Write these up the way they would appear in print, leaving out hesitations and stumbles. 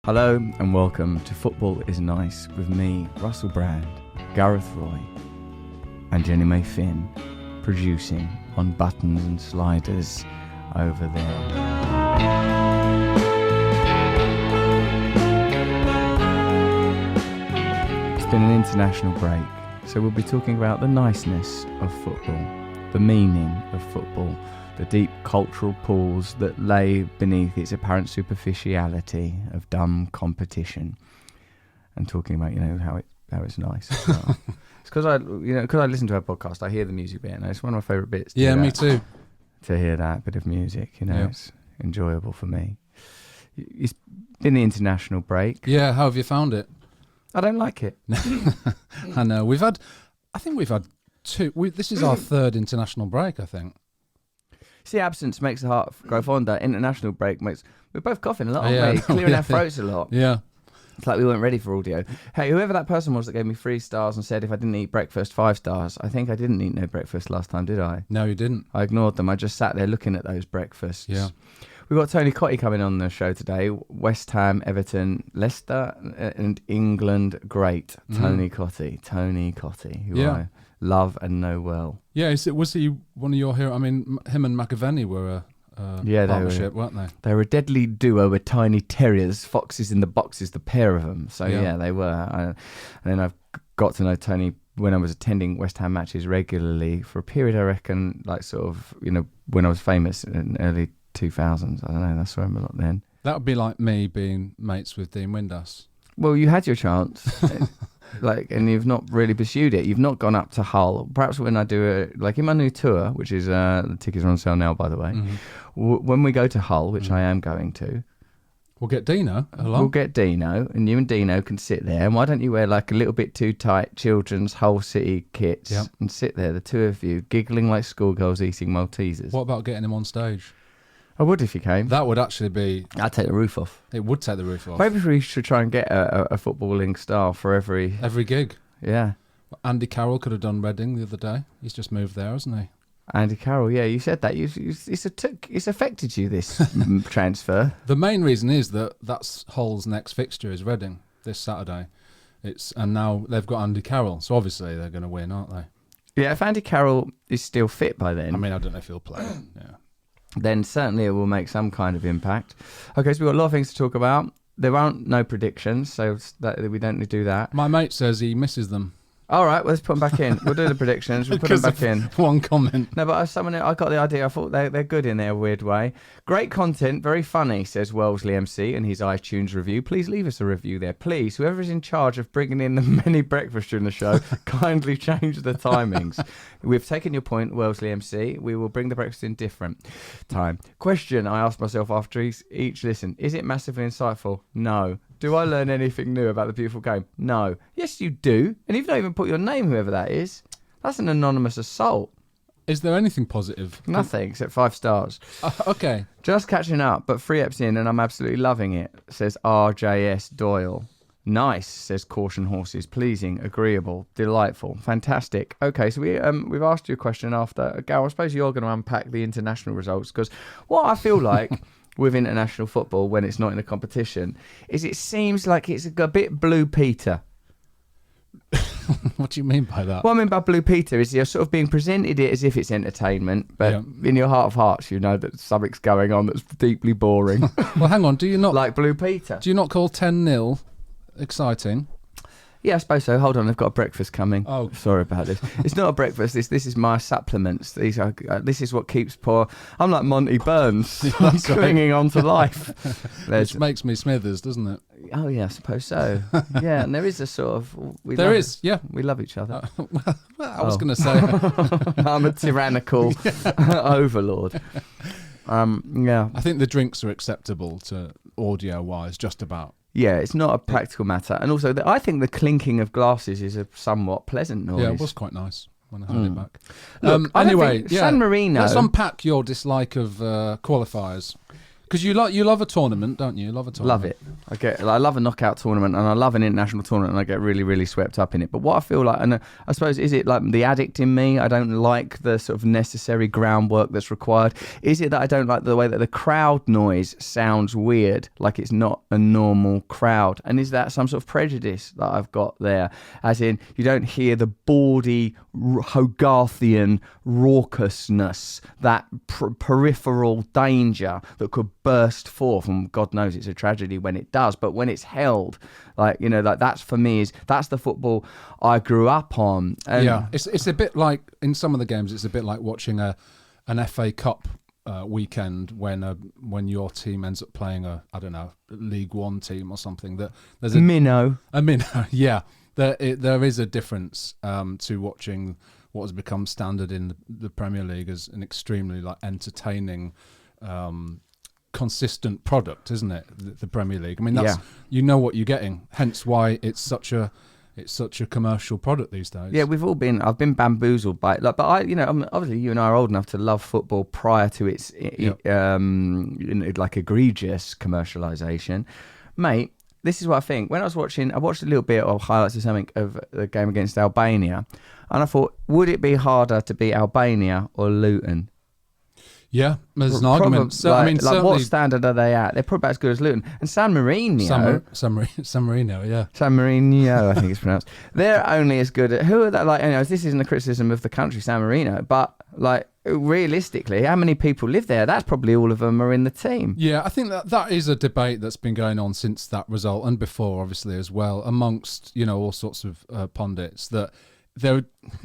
Hello and welcome to Football is Nice with me, Russell Brand, Gareth Roy and Jenny May Finn, producing on buttons and sliders over there. It's been an international break, so we'll be talking about the niceness of football, the meaning of football, the deep cultural pools that lay beneath its apparent superficiality of dumb competition, and talking about how it's nice. As well. It's because I listen to her podcast, I hear the music bit, and it's one of my favourite bits. Yeah, me too. To hear that bit of music, it's enjoyable for me. It's been the international break. Yeah, how have you found it? I don't like it. I know we've had two. This is our third international break, I think. See, absence makes the heart grow fonder. International break makes... We're both coughing a lot, aren't we? Clearing our throats a lot. Yeah. It's like we weren't ready for audio. Hey, whoever that person was that gave me 3 stars and said if I didn't eat breakfast, 5 stars. I think I didn't eat no breakfast last time, did I? No, you didn't. I ignored them. I just sat there looking at those breakfasts. Yeah. We've got Tony Cottee coming on the show today. West Ham, Everton, Leicester and England great. Tony Cottee, who I love and know well. Yeah, was he one of your heroes? I mean, him and McAvenny were a partnership, weren't they? They were a deadly duo with tiny terriers, foxes in the boxes, the pair of them. So yeah they were. And then I've got to know Tony when I was attending West Ham matches regularly for a period, I reckon, like sort of, when I was famous in early 2000s. I don't know, I saw him a lot then. That would be like me being mates with Dean Windass. Well, you had your chance. And you've not really pursued it. You've not gone up to Hull. Perhaps when I do in my new tour, which is the tickets are on sale now, by the way. When we go to Hull, which I am going to, we'll get Dino along. We'll get Dino, and you and Dino can sit there. And why don't you wear like a little bit too tight children's Hull City kits and sit there, the two of you, giggling like schoolgirls eating Maltesers? What about getting him on stage? I would if you came. That would actually be... I'd take the roof off. It would take the roof off. Maybe we should try and get a footballing star for every gig. Yeah. Andy Carroll could have done Reading the other day. He's just moved there, hasn't he? Andy Carroll, yeah, you said that. It's affected you, this transfer. The main reason is that's Hull's next fixture is Reading this Saturday. And now they've got Andy Carroll, so obviously they're going to win, aren't they? Yeah, if Andy Carroll is still fit by then. I mean, I don't know if he'll play. Yeah. Then certainly it will make some kind of impact. Okay, so we've got a lot of things to talk about. There aren't no predictions, so we don't need to do that. My mate says he misses them. All right, well, let's put them back in. We'll do the predictions. We'll put them back in. One comment. No, but I got the idea. I thought they're good in their weird way. Great content, very funny, says Wellesley MC in his iTunes review. Please leave us a review there. Please, whoever is in charge of bringing in the many breakfasts during the show, kindly change the timings. We've taken your point, Wellesley MC. We will bring the breakfast in different time. Question I asked myself after each listen. Is it massively insightful? No. Do I learn anything new about the beautiful game? No. Yes, you do. And you've not even put your name, whoever that is. That's an anonymous assault. Is there anything positive? Nothing, except 5 stars. Okay. Just catching up, but 3 eps in and I'm absolutely loving it, says RJS Doyle. Nice, says Caution Horses. Pleasing, agreeable, delightful, fantastic. Okay, so we've asked you a question after. Gal, I suppose you're going to unpack the international results, because what I feel like... with international football when it's not in a competition is it seems like it's a bit Blue Peter. What do you mean by that? What I mean by Blue Peter is you're sort of being presented it as if it's entertainment, but in your heart of hearts you know that something's going on that's deeply boring. Well, hang on, do you not... like Blue Peter. Do you not call 10-0 exciting? Yeah, I suppose so. Hold on, I've got a breakfast coming. Oh, sorry about this. It's not a breakfast. This is my supplements. This is what keeps poor. I'm like Monty Burns, clinging on to life. Which makes me Smithers, doesn't it? Oh yeah, I suppose so. Yeah, and there is a sort of. We love each other. I was going to say I'm a tyrannical overlord. Yeah, I think the drinks are acceptable to audio-wise, just about. Yeah, it's not a practical matter. And also, I think the clinking of glasses is a somewhat pleasant noise. Yeah, it was quite nice when I heard it back. Look, anyway, San Marino... Let's unpack your dislike of qualifiers. Because you love a tournament, don't you? You love a tournament. Love it. I love a knockout tournament, and I love an international tournament, and I get really, really swept up in it. But what I feel like, and I suppose, is it like the addict in me? I don't like the sort of necessary groundwork that's required. Is it that I don't like the way that the crowd noise sounds weird, like it's not a normal crowd? And is that some sort of prejudice that I've got there? As in, you don't hear the bawdy, Hogarthian raucousness, that peripheral danger that could burst forth, and God knows it's a tragedy when it does, but when it's held, like, you know, like that's for me, that's the football I grew up on. And it's a bit like, in some of the games, it's a bit like watching an FA Cup weekend when your team ends up playing a League One team or something. That there's a minnow, yeah. There is a difference to watching what has become standard in the Premier League as an extremely entertaining, consistent product, isn't it? The Premier League. I mean, that's you know what you're getting. Hence why it's such a commercial product these days. Yeah, I've been bamboozled by it. But obviously you and I are old enough to love football prior to its egregious commercialisation, mate. This is what I think. When I watched a little bit of highlights of something of the game against Albania, and I thought, would it be harder to beat Albania or Luton? Yeah, there's an argument. So, I mean, what standard are they at? They're probably about as good as Luton. And San Marino. San Marino, yeah. San Marino, I think it's pronounced. They're only as good at... Who are that? This isn't a criticism of the country, San Marino, but, realistically, how many people live there? That's probably all of them are in the team. Yeah, I think that is a debate that's been going on since that result, and before, obviously, as well, amongst, all sorts of pundits, that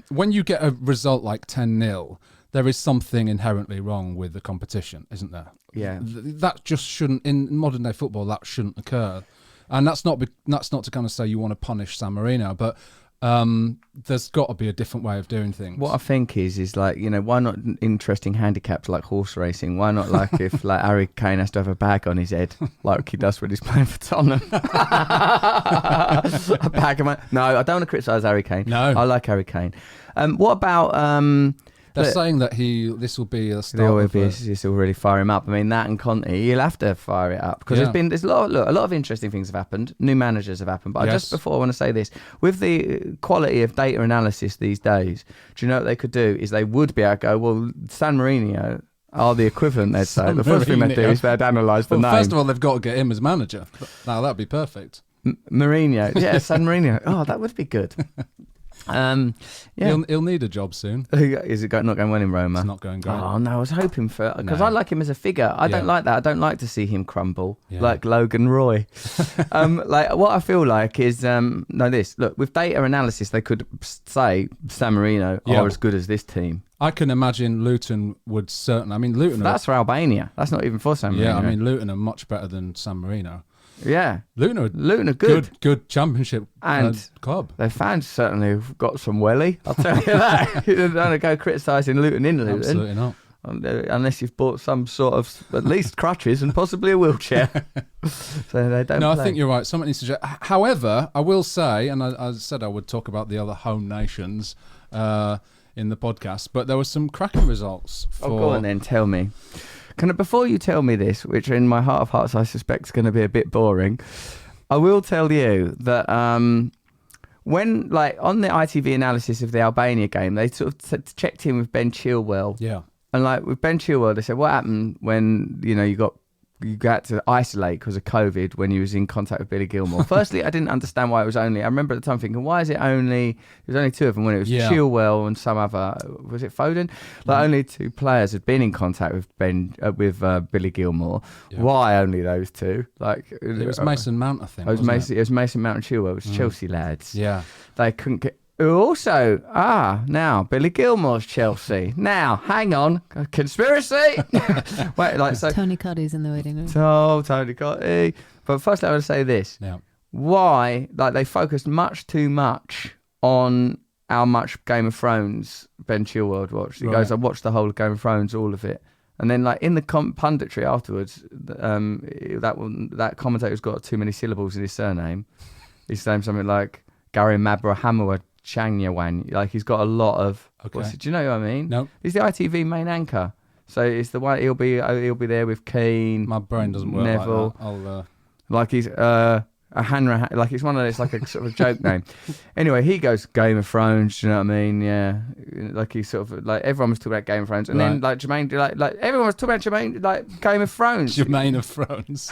when you get a result like 10-0, there is something inherently wrong with the competition, isn't there? Yeah. That just shouldn't, in modern day football, that shouldn't occur. And that's not to kind of say you want to punish San Marino, but there's got to be a different way of doing things. What I think is why not interesting handicaps like horse racing? Why not if Harry Kane has to have a bag on his head like he does when he's playing for Tottenham? A bag of no, I don't want to criticise Harry Kane. No, I like Harry Kane. What about? They're saying that this will be a start. This will really fire him up. I mean, that and Conte, he'll have to fire it up because there's a lot of interesting things have happened. New managers have happened. But just before I want to say this, with the quality of data analysis these days, do you know what they could do? Is they would be able to go, well, San Marino are the equivalent, they'd say. The first thing they'd do is they'd analyse the name. First of all, they've got to get him as manager. Now, that'd be perfect. Mourinho. Yeah, San Marino. Oh, that would be good. He'll need a job soon. Is it not going well in Roma? It's not going great. Oh no, I was hoping for, because I like him as a figure. I don't like that. I don't like to see him crumble like Logan Roy. What I feel like is look, with data analysis they could say San Marino are as good as this team. I can imagine Luton would certainly. I mean, Luton. That's for Albania. That's not even for San Marino. Yeah, I mean Luton are much better than San Marino. Yeah, Luton are good championship and club. Their fans certainly have got some welly. I'll tell you that. You don't go criticising Luton in Luton. Absolutely not. Unless you've bought some sort of at least crutches and possibly a wheelchair. So they don't. No, play. I think you're right. Something needs to change. However, I will say, and I said I would talk about the other home nations in the podcast, but there were some cracking results. Go on then. Tell me. Before you tell me this, which in my heart of hearts I suspect is going to be a bit boring, I will tell you that when, on the ITV analysis of the Albania game, they sort of checked in with Ben Chilwell. Yeah. And with Ben Chilwell, they said, what happened when, you got to isolate because of COVID when you was in contact with Billy Gilmour? Firstly, I didn't understand why it was only... I remember at the time thinking, why is it only... There was only two of them when it was Chilwell and some other... Was it Foden? Only two players had been in contact with Billy Gilmour. Yeah. Why only those two? It was Mason Mount, I think. It was Mason Mount and Chilwell. It was Chelsea lads. Yeah. They couldn't get... Also, now Billy Gilmour's Chelsea. Now, hang on, conspiracy. Wait, Tony Cottee's in the waiting room. Tony Cottee. But firstly, I want to say this: why, they focused much too much on how much Game of Thrones Ben Chilwell watched. He goes, I watched the whole of Game of Thrones, all of it, and then in the punditry afterwards, that commentator's got too many syllables in his surname. He's saying something like Gary Mabrahamua Changyawan. He's got a lot of... Okay. Do you know what I mean? No. He's the ITV main anchor. So it's the one he'll be there with Keane. My brain doesn't work Neville. like that. Like he's a Hanra, like it's one of those, like a sort of a joke name. Anyway, he goes Game of Thrones. Do you know what I mean? Yeah, like he's sort of like everyone was talking about Game of Thrones, and then like Jermaine, like everyone was talking about Jermaine, like Game of Thrones. Jermaine of Thrones.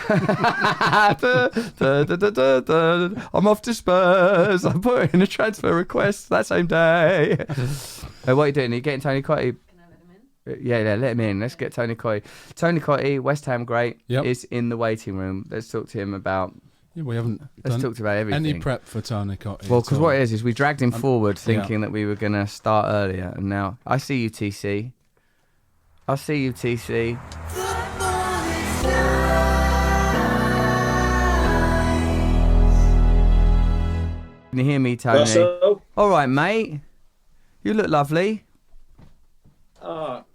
I'm off to Spurs. I put in a transfer request that same day. What are you doing? Are you getting Tony Cottee? Yeah, let him in. Let's get Tony Cottee. Tony Cottee, West Ham great, is in the waiting room. Let's talk to him about. Yeah, we haven't. Let's talk about everything. Any prep for Tony Cottee? Well, because what it is we dragged him forward, thinking that we were going to start earlier, and now I see you, TC. I see you, TC. Can you hear me, Tony? Russell? All right, mate. You look lovely.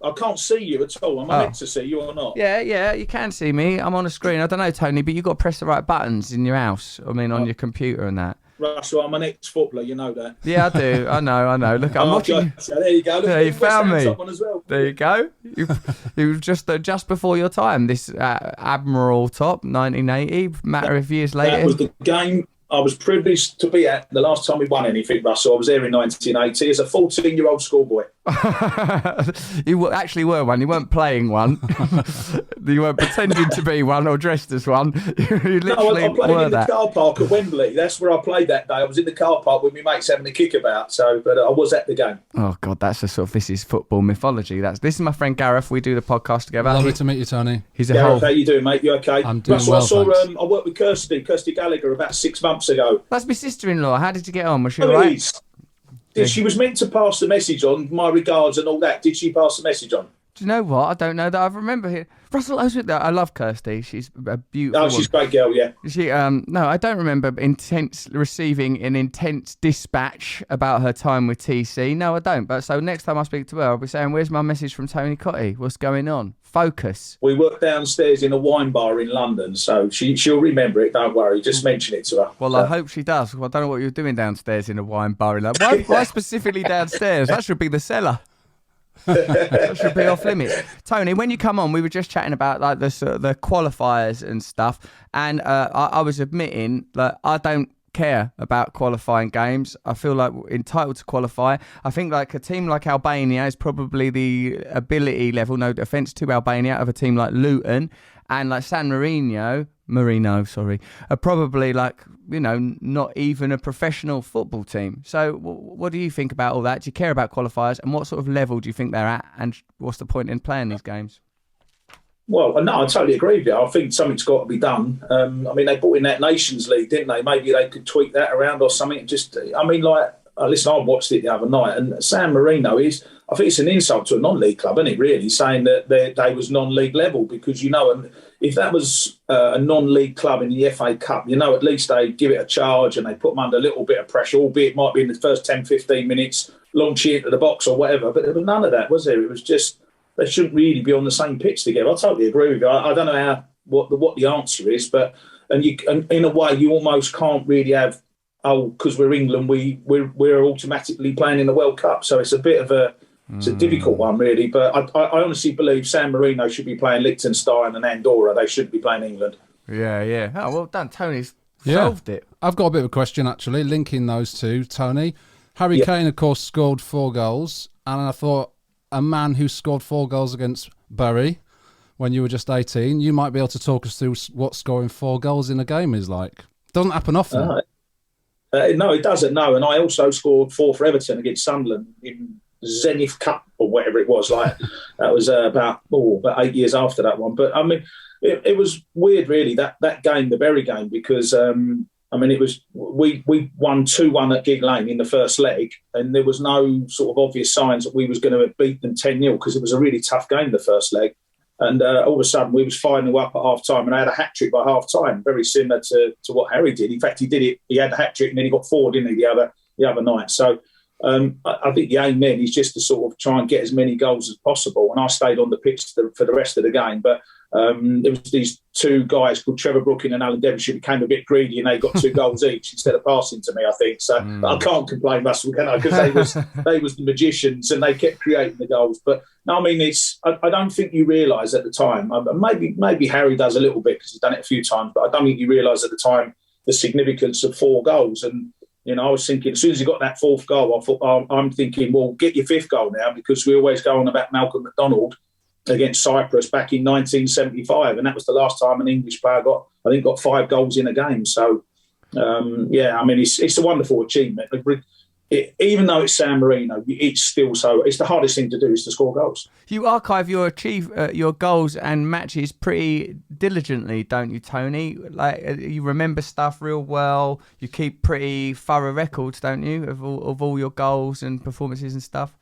I can't see you at all. Am I meant to see you or not? Yeah, you can see me. I'm on a screen. I don't know, Tony, but you've got to press the right buttons in your house. I mean, on your computer and that. Russell, I'm an ex-footballer, you know that. Yeah, I do. I know. Look, I'm watching. There you go. Look, there, you found me. As well. There you go. You were just before your time. This Admiral top, 1980. Matter of years later. That was the game I was privileged to be at the last time we won anything, Russell. I was there in 1980 as a 14-year-old schoolboy. You actually were one. You weren't playing one. You weren't pretending to be one or dressed as one. You literally I played in the car park at Wembley. That's where I played that day. I was in the car park with my mates having a kickabout. But I was at the game. Oh God, that's a sort of, this is football mythology. This is my friend Gareth. We do the podcast together. Lovely to meet you, Tony. He's a Gareth, how you doing, mate? You okay? I'm doing Russell, well, thanks. I worked with Kirsty Gallagher about 6 months ago. That's my sister-in-law. How did you get on? Was she all right? She was meant to pass the message on, my regards and all that. Did she pass the message on? Do you know what? I don't know that I remember here. Russell, I love Kirsty. She's a beautiful. Oh, she's a great girl, yeah. No, I don't remember receiving an intense dispatch about her time with TC. No, I don't. But so next time I speak to her, I'll be saying, "Where's my message from Tony Cottee? What's going on? Focus." We work downstairs in a wine bar in London, so she'll remember it. Don't worry. Just mention it to her. Well, I hope she does. I don't know what you're doing downstairs in a wine bar in London. Why specifically downstairs? That should be the cellar. That should be off limits. Tony, when you come on, we were just chatting about like the qualifiers and stuff, and I was admitting that I don't care about qualifying games. I feel like we're entitled to qualify. I think like a team like Albania is probably the ability level, no offence to Albania, of a team like Luton, and like San Marino, are probably like, you know, not even a professional football team. So what do you think about all that? Do you care about qualifiers, and what sort of level do you think they're at, and what's the point in playing these games? Well, no, I totally agree with you. I think something's got to be done. I mean, they brought in that Nations League, didn't they? Maybe they could tweak that around or something. Listen, I watched it the other night, and San Marino I think it's an insult to a non-league club, isn't it, really, saying that they was non-league level, because, you know, if that was a non-league club in the FA Cup, you know, at least they give it a charge and they put them under a little bit of pressure, albeit it might be in the first 10, 15 minutes, launch it into the box or whatever. But there was none of that, was there? It was just, they shouldn't really be on the same pitch together. I totally agree with you. I don't know what the answer is, but and in a way you almost can't really have, because we're England, we're automatically playing in the World Cup. So it's a bit of a difficult one, really. But I honestly believe San Marino should be playing Liechtenstein and Andorra. They shouldn't be playing England. Yeah. Oh, well done. Tony's solved it. I've got a bit of a question, actually, linking those two, Tony. Harry Kane, of course, scored 4 goals. And I thought, a man who scored 4 goals against Bury when you were just 18, you might be able to talk us through what scoring 4 goals in a game is like. Doesn't happen often. No, it doesn't, no. And I also scored 4 for Everton against Sunderland in Zenith Cup or whatever it was. Like that was about 8 years after that one. But I mean, it was weird, really, that game, the Bury game, because it was we won 2-1 at Gig Lane in the first leg, and there was no sort of obvious signs that we was going to beat them 10-0, because it was a really tough game the first leg. And all of a sudden, we was 5-0 up at half-time, and I had a hat-trick by half-time, very similar to what Harry did. In fact, he did it. He had a hat-trick, and then he got 4, didn't he, the other night. So I think the aim then is just to sort of try and get as many goals as possible. And I stayed on the pitch for the rest of the game, but there was these two guys called Trevor Brooking and Alan Devonshire became a bit greedy, and they got 2 goals each instead of passing to me, I think. So I can't complain, Russell, can I? Because they was the magicians and they kept creating the goals. But no, I mean, I don't think you realise at the time. Maybe Harry does a little bit because he's done it a few times, but I don't think you realise at the time the significance of 4 goals. And I was thinking, as soon as he got that 4th goal, I thought, I'm thinking, well, get your 5th goal now, because we always go on about Malcolm McDonald against Cyprus back in 1975, and that was the last time an English player got 5 goals in a game. So, I mean, it's a wonderful achievement. Even though it's San Marino, it's the hardest thing to do is to score goals. You archive your goals and matches pretty diligently, don't you, Tony? Like, you remember stuff real well. You keep pretty thorough records, don't you, of all your goals and performances and stuff?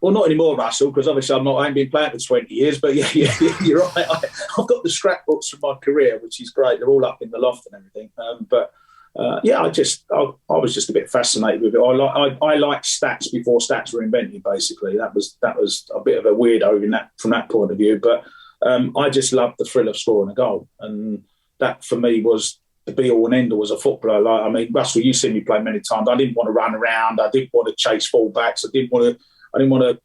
Well, not anymore, Russell, because obviously I ain't been playing for 20 years. But yeah, you're right. I've got the scrapbooks from my career, which is great. They're all up in the loft and everything. I was just a bit fascinated with it. I like stats before stats were invented. Basically, that was a bit of a weirdo from that point of view. But I just loved the thrill of scoring a goal, and that for me was the be all and end all as a footballer. Like, I mean, Russell, you've seen me play many times. I didn't want to run around. I didn't want to chase fullbacks. I didn't want to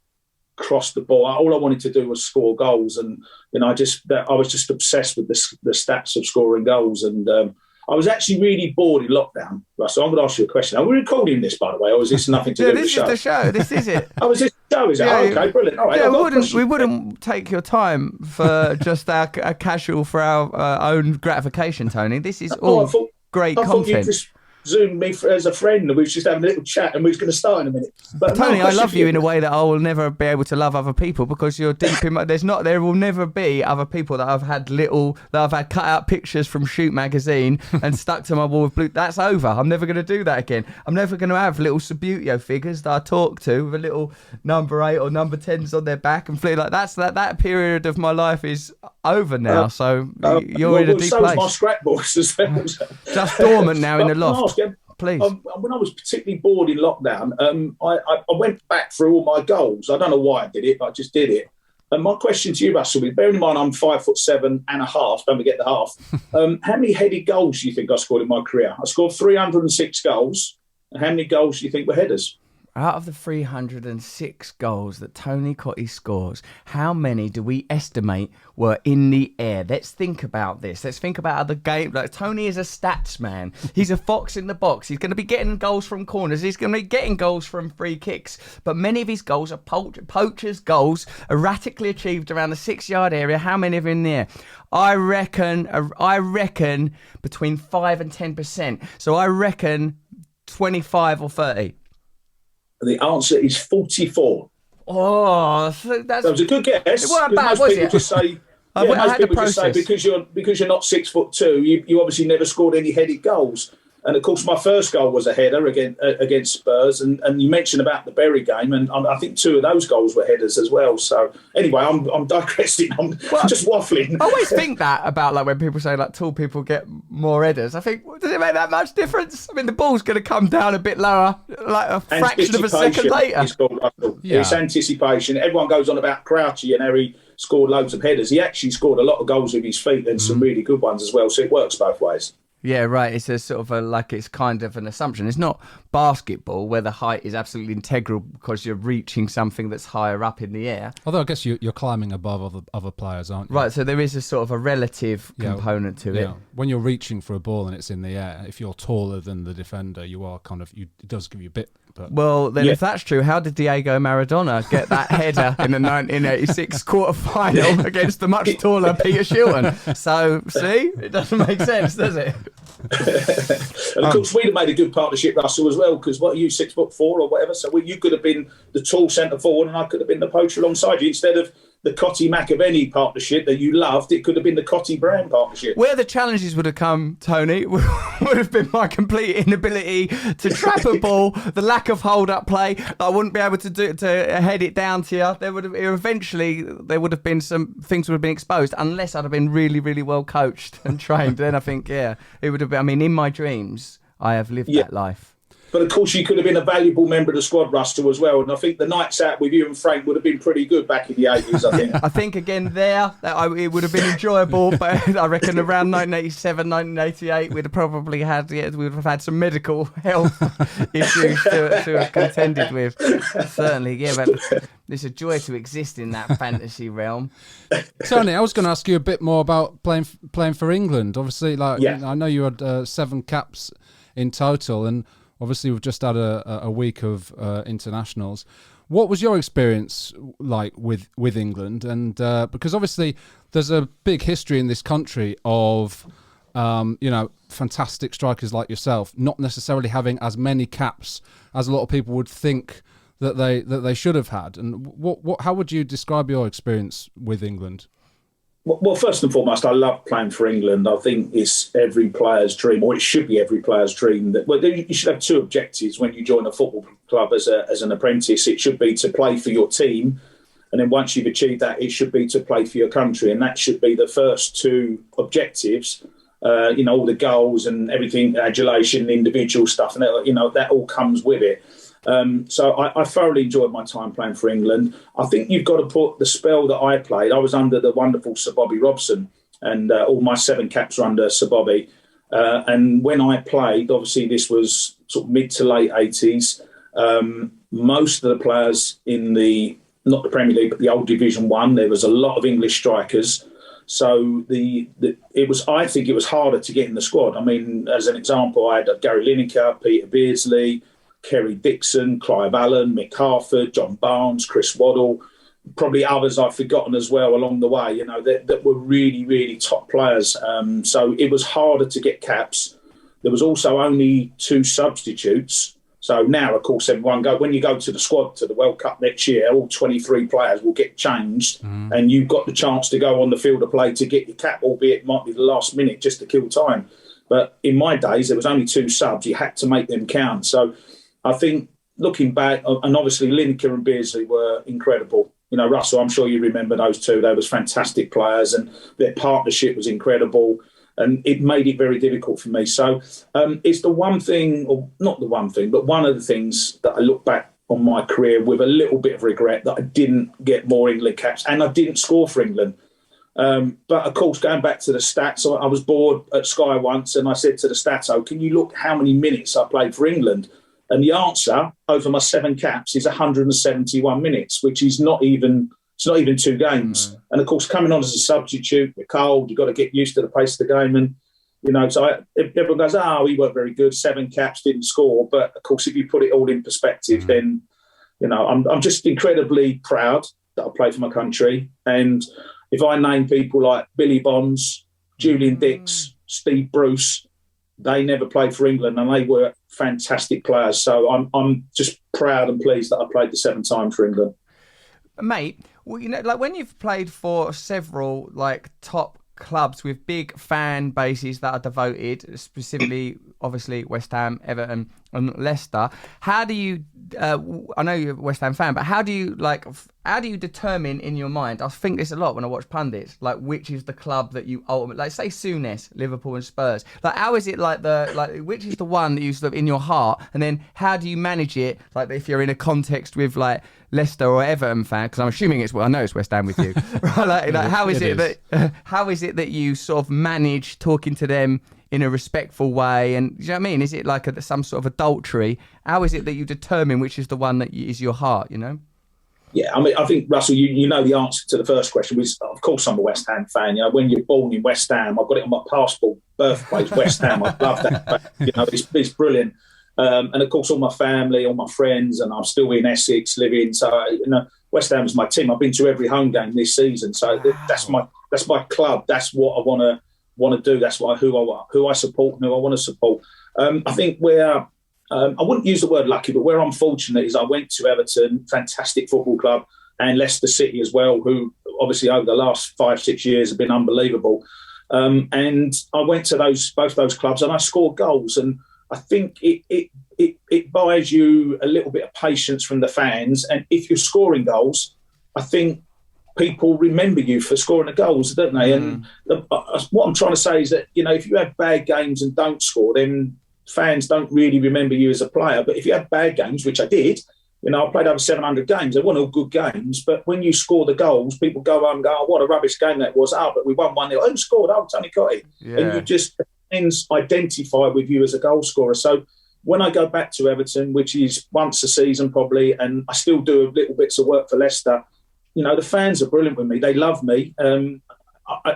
cross the ball. All I wanted to do was score goals, and I was just obsessed with the stats of scoring goals. And I was actually really bored in lockdown. So I'm going to ask you a question. Are we recording this, by the way, or is this nothing to do with the show? This is the show. This is it. Oh, is this the show? Is it? Okay, brilliant. All right. We wouldn't take your time for just a casual for our own gratification, Tony. This is all great content. Zoomed me as a friend, and we was just having a little chat, and we was going to start in a minute. But Tony, I love you in a way that I will never be able to love other people, because you're deep in my... There will never be other people that I've had cut out pictures from Shoot magazine and stuck to my wall with blue. That's over. I'm never going to do that again. I'm never going to have little Subbuteo figures that I talk to with a little number 8 or number 10s on their back and flee like that period of my life is over now. You're in a deep place. My scrapbooks as well. Just dormant now in the loft. Please. When I was particularly bored in lockdown, I went back through all my goals. I don't know why I did it, but I just did it. And my question to you, Russell, is, bearing in mind I'm 5'7" and a half, don't forget the half, how many headed goals do you think I scored in my career? I scored 306 goals. And how many goals do you think were headers? Out of the 306 goals that Tony Cottee scores, how many do we estimate were in the air? Let's think about this. Let's think about how the game... Like, Tony is a stats man. He's a fox in the box. He's going to be getting goals from corners. He's going to be getting goals from free kicks. But many of his goals are poachers' goals, erratically achieved around the 6-yard area. How many are in there? I reckon between 5 and 10%. So I reckon 25 or 30. The answer is 44. Oh, that was a good guess. It wasn't bad, was it? Just say, most people just say because you're not 6'2", you obviously never scored any headed goals. And of course, my first goal was a header against Spurs. And you mentioned about the Bury game, and I think 2 of those goals were headers as well. So anyway, I'm digressing. I'm just waffling. I always think that about, like, when people say like tall people get more headers. I think, does it make that much difference? I mean, the ball's going to come down a bit lower, like a fraction of a second later. It's anticipation. Everyone goes on about Crouchy and how he scored loads of headers. He actually scored a lot of goals with his feet and some really good ones as well. So it works both ways. Yeah, right. It's a sort of it's kind of an assumption. It's not basketball where the height is absolutely integral because you're reaching something that's higher up in the air. Although I guess you're climbing above other players, aren't you? Right, so there is a sort of a relative component to it. When you're reaching for a ball and it's in the air, if you're taller than the defender, you are it does give you a bit. But, well, then if that's true, how did Diego Maradona get that header in the 1986 quarter-final against the much taller Peter Shilton? So, see? It doesn't make sense, does it? And of course, we'd have made a good partnership, Russell, as well, because what are you, 6'4" or whatever? So you could have been the tall centre forward and I could have been the poacher alongside you. Instead of the Cottee-McAvenny partnership that you loved, it could have been the Cottee-Brown partnership. Where the challenges would have come, Tony, would have been my complete inability to trap a ball, the lack of hold-up play. I wouldn't be able to head it down to you. There would have been some things would have been exposed unless I'd have been really, really well coached and trained. Then I think, it would have been. I mean, in my dreams, I have lived that life. But of course, you could have been a valuable member of the squad, Russell, as well. And I think the nights out with you and Frank would have been pretty good back in the 80s, I think. I think, again, it would have been enjoyable. But I reckon around 1987, 1988, we'd have probably had some medical health issues to have contended with. Certainly, yeah. But it's a joy to exist in that fantasy realm. Tony, I was going to ask you a bit more about playing for England. Obviously, I know you had 7 caps in total, and obviously we've just had a week of internationals. What was your experience like with England? And because obviously there's a big history in this country of fantastic strikers like yourself not necessarily having as many caps as a lot of people would think that they should have had. And how would you describe your experience with England? Well, first and foremost, I love playing for England. I think it's every player's dream, or it should be every player's dream. You should have 2 objectives when you join a football club as an apprentice. It should be to play for your team, and then once you've achieved that, it should be to play for your country, and that should be the first 2 objectives. All the goals and everything, adulation, individual stuff, and that all comes with it. So I thoroughly enjoyed my time playing for England. I think you've got to put the spell that I played. I was under the wonderful Sir Bobby Robson, and all my 7 caps were under Sir Bobby. And when I played, obviously this was sort of mid to late 80s. Most of the players in not the Premier League, but the old Division 1, there was a lot of English strikers. So I think it was harder to get in the squad. I mean, as an example, I had Gary Lineker, Peter Beardsley, Kerry Dixon, Clive Allen, Mick Harford, John Barnes, Chris Waddle, probably others I've forgotten as well along the way, that were really, really top players. So it was harder to get caps. There was also only 2 substitutes. So now, of course, when you go to the squad to the World Cup next year, all 23 players will get changed, and you've got the chance to go on the field of play to get your cap, albeit it might be the last minute just to kill time. But in my days, there was only 2 subs. You had to make them count. So I think looking back, and obviously Lineker and Beardsley were incredible. Russell, I'm sure you remember those 2. They were fantastic players, and their partnership was incredible. And it made it very difficult for me. So it's the one thing, or not the one thing, but one of the things that I look back on my career with a little bit of regret, that I didn't get more England caps and I didn't score for England. But of course, going back to the stats, I was bored at Sky once, and I said to the stats, can you look how many minutes I played for England? And the answer over my 7 caps is 171 minutes, which is not even 2 games. And of course, coming on as a substitute, you're cold, you've got to get used to the pace of the game. And, everyone goes, he weren't very good, 7 caps, didn't score. But of course, if you put it all in perspective, then, I'm just incredibly proud that I played for my country. And if I name people like Billy Bonds, Julian Dix, Steve Bruce, they never played for England, and they were fantastic players. So I'm just proud and pleased that I played the 7 times for England. Mate, well, when you've played for several top clubs with big fan bases that are devoted, specifically, obviously, West Ham, Everton, and Leicester, how do you? I know you're a West Ham fan, but how do you determine in your mind? I think this a lot when I watch pundits, which is the club that you ultimately, say Souness, Liverpool and Spurs. How is it which is the one that you sort of in your heart, and then how do you manage it? If you're in a context with Leicester or Everton fan, because I'm assuming I know it's West Ham with you. Right? How is it that you sort of manage talking to them in a respectful way? And do you know what I mean? Is it some sort of adultery? How is it that you determine which is the one that is your heart? Yeah, I mean, I think, Russell, you know the answer to the first question was, of course, I'm a West Ham fan. When you're born in West Ham, I've got it on my passport, birthplace, West Ham. I love that. It's brilliant. And of course, all my family, all my friends, and I'm still in Essex living. So, West Ham is my team. I've been to every home game this season. So that's my club. That's what I want to do. That's who I support and who I want to support. I think I wouldn't use the word lucky, but where I'm fortunate is I went to Everton, fantastic football club, and Leicester City as well, who obviously over the last 5-6 years have been unbelievable. And I went to both those clubs and I scored goals. And I think it buys you a little bit of patience from the fans. And if you're scoring goals, I think people remember you for scoring the goals, don't they? And what I'm trying to say is that, if you have bad games and don't score, then fans don't really remember you as a player. But if you have bad games, which I did, I played over 700 games. They weren't all good games. But when you score the goals, people go home and go, oh, what a rubbish game that was. Oh, but we won 1-0. Who scored? Oh, Tony Cottee. Yeah. And you just identify with you as a goal scorer. So when I go back to Everton, which is once a season probably, and I still do little bits of work for Leicester, the fans are brilliant with me. They love me.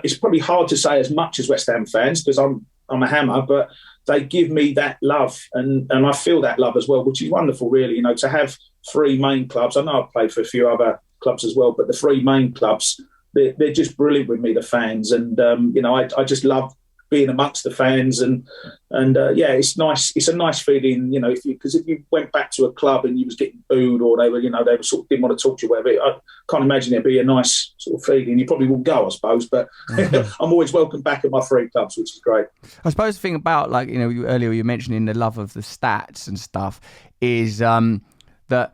It's probably hard to say as much as West Ham fans because I'm a hammer, but they give me that love and I feel that love as well, which is wonderful, really, to have 3 main clubs. I know I've played for a few other clubs as well, but the 3 main clubs, they're just brilliant with me, the fans. And, I just love being amongst the fans and it's nice. It's a nice feeling, because if you went back to a club and you was getting booed or they were sort of didn't want to talk to you, whatever, I can't imagine it'd be a nice sort of feeling. You probably wouldn't go, I suppose, but I'm always welcome back at my 3 clubs, which is great. I suppose the thing about, earlier you mentioning the love of the stats and stuff is that,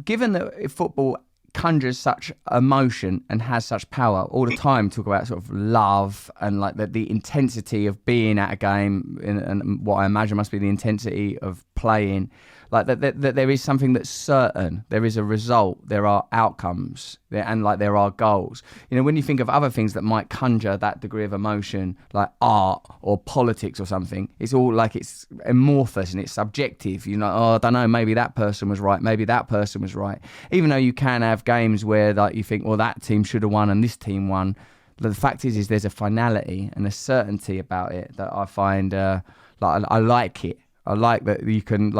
given that football conjures such emotion and has such power all the time, talk about sort of love and the intensity of being at a game and what I imagine must be the intensity of playing, that there is something that's certain. There is a result, there are outcomes, and there are goals. When you think of other things that might conjure that degree of emotion, like art or politics or something, it's all it's amorphous and it's subjective. I don't know, maybe that person was right, maybe that person was right. Even though you can have games where you think, well, that team should have won and this team won. The fact is there's a finality and a certainty about it that I find I like it. I like that you can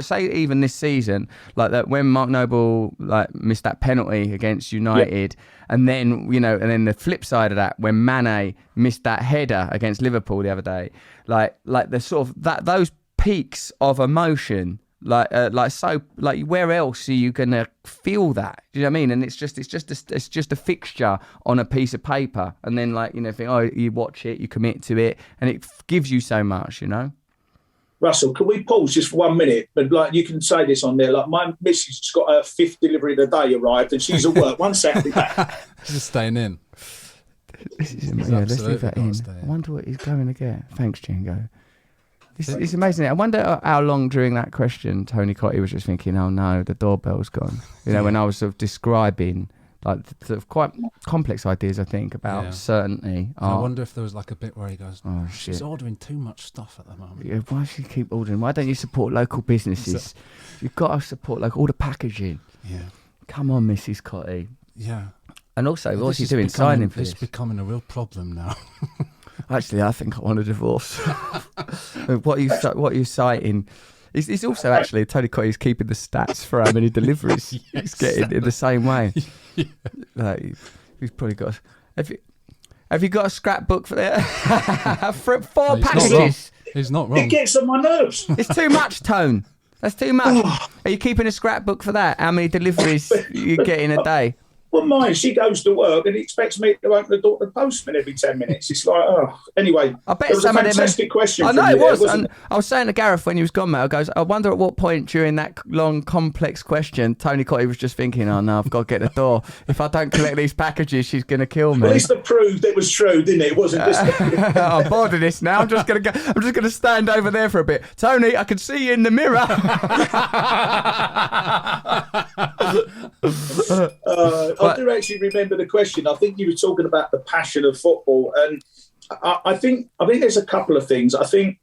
say even this season, that when Mark Noble missed that penalty against United, and then and then the flip side of that when Mane missed that header against Liverpool the other day, the sort of those peaks of emotion, where else are you gonna feel that? Do you know what I mean? And it's just a fixture on a piece of paper, and then you watch it, you commit to it, and it gives you so much, Russell, can we pause just for 1 minute? But you can say this on there. My missus has got her 5th delivery of the day arrived, and she's at work. 1 second. She's staying in. Let's leave that in. I wonder what he's going to get. Thanks, Jingo. It's amazing. I wonder how long during that question Tony Cottee was just thinking, "Oh no, the doorbell's gone." When I was sort of describing sort of quite complex ideas, I think, about certainty. I wonder if there was a bit where he goes, "Oh she's ordering too much stuff at the moment." Yeah, why does she keep ordering? Why don't you support local businesses? You've got to support all the packaging. Yeah. Come on, Mrs. Cottee. Yeah. And also, what's he doing signing for this? It's becoming a real problem now. Actually, I think I want a divorce. What are you citing? He's also actually, Tony Cottee's keeping the stats for how many deliveries he's getting in the same way. Yeah. He's probably got. Have you got a scrapbook for that? For 4 packages. He's not wrong. It gets on my nerves. It's too much, Tone. That's too much. Are you keeping a scrapbook for that? How many deliveries you get in a day? Well, mine, she goes to work and he expects me to open the door to the postman every 10 minutes. It's anyway. I bet it was some a of them. fantastic question. I know it was. And I was saying to Gareth when he was gone, mate, I wonder at what point during that long, complex question, Tony Cottee was just thinking, oh no, I've got to get the door. If I don't collect these packages, she's going to kill me. At least it proved it was true, didn't it? It wasn't just. I'm bored of this now. I'm just going to stand over there for a bit. Tony, I can see you in the mirror. I do actually remember the question. I think you were talking about the passion of football, and I think there's a couple of things. I think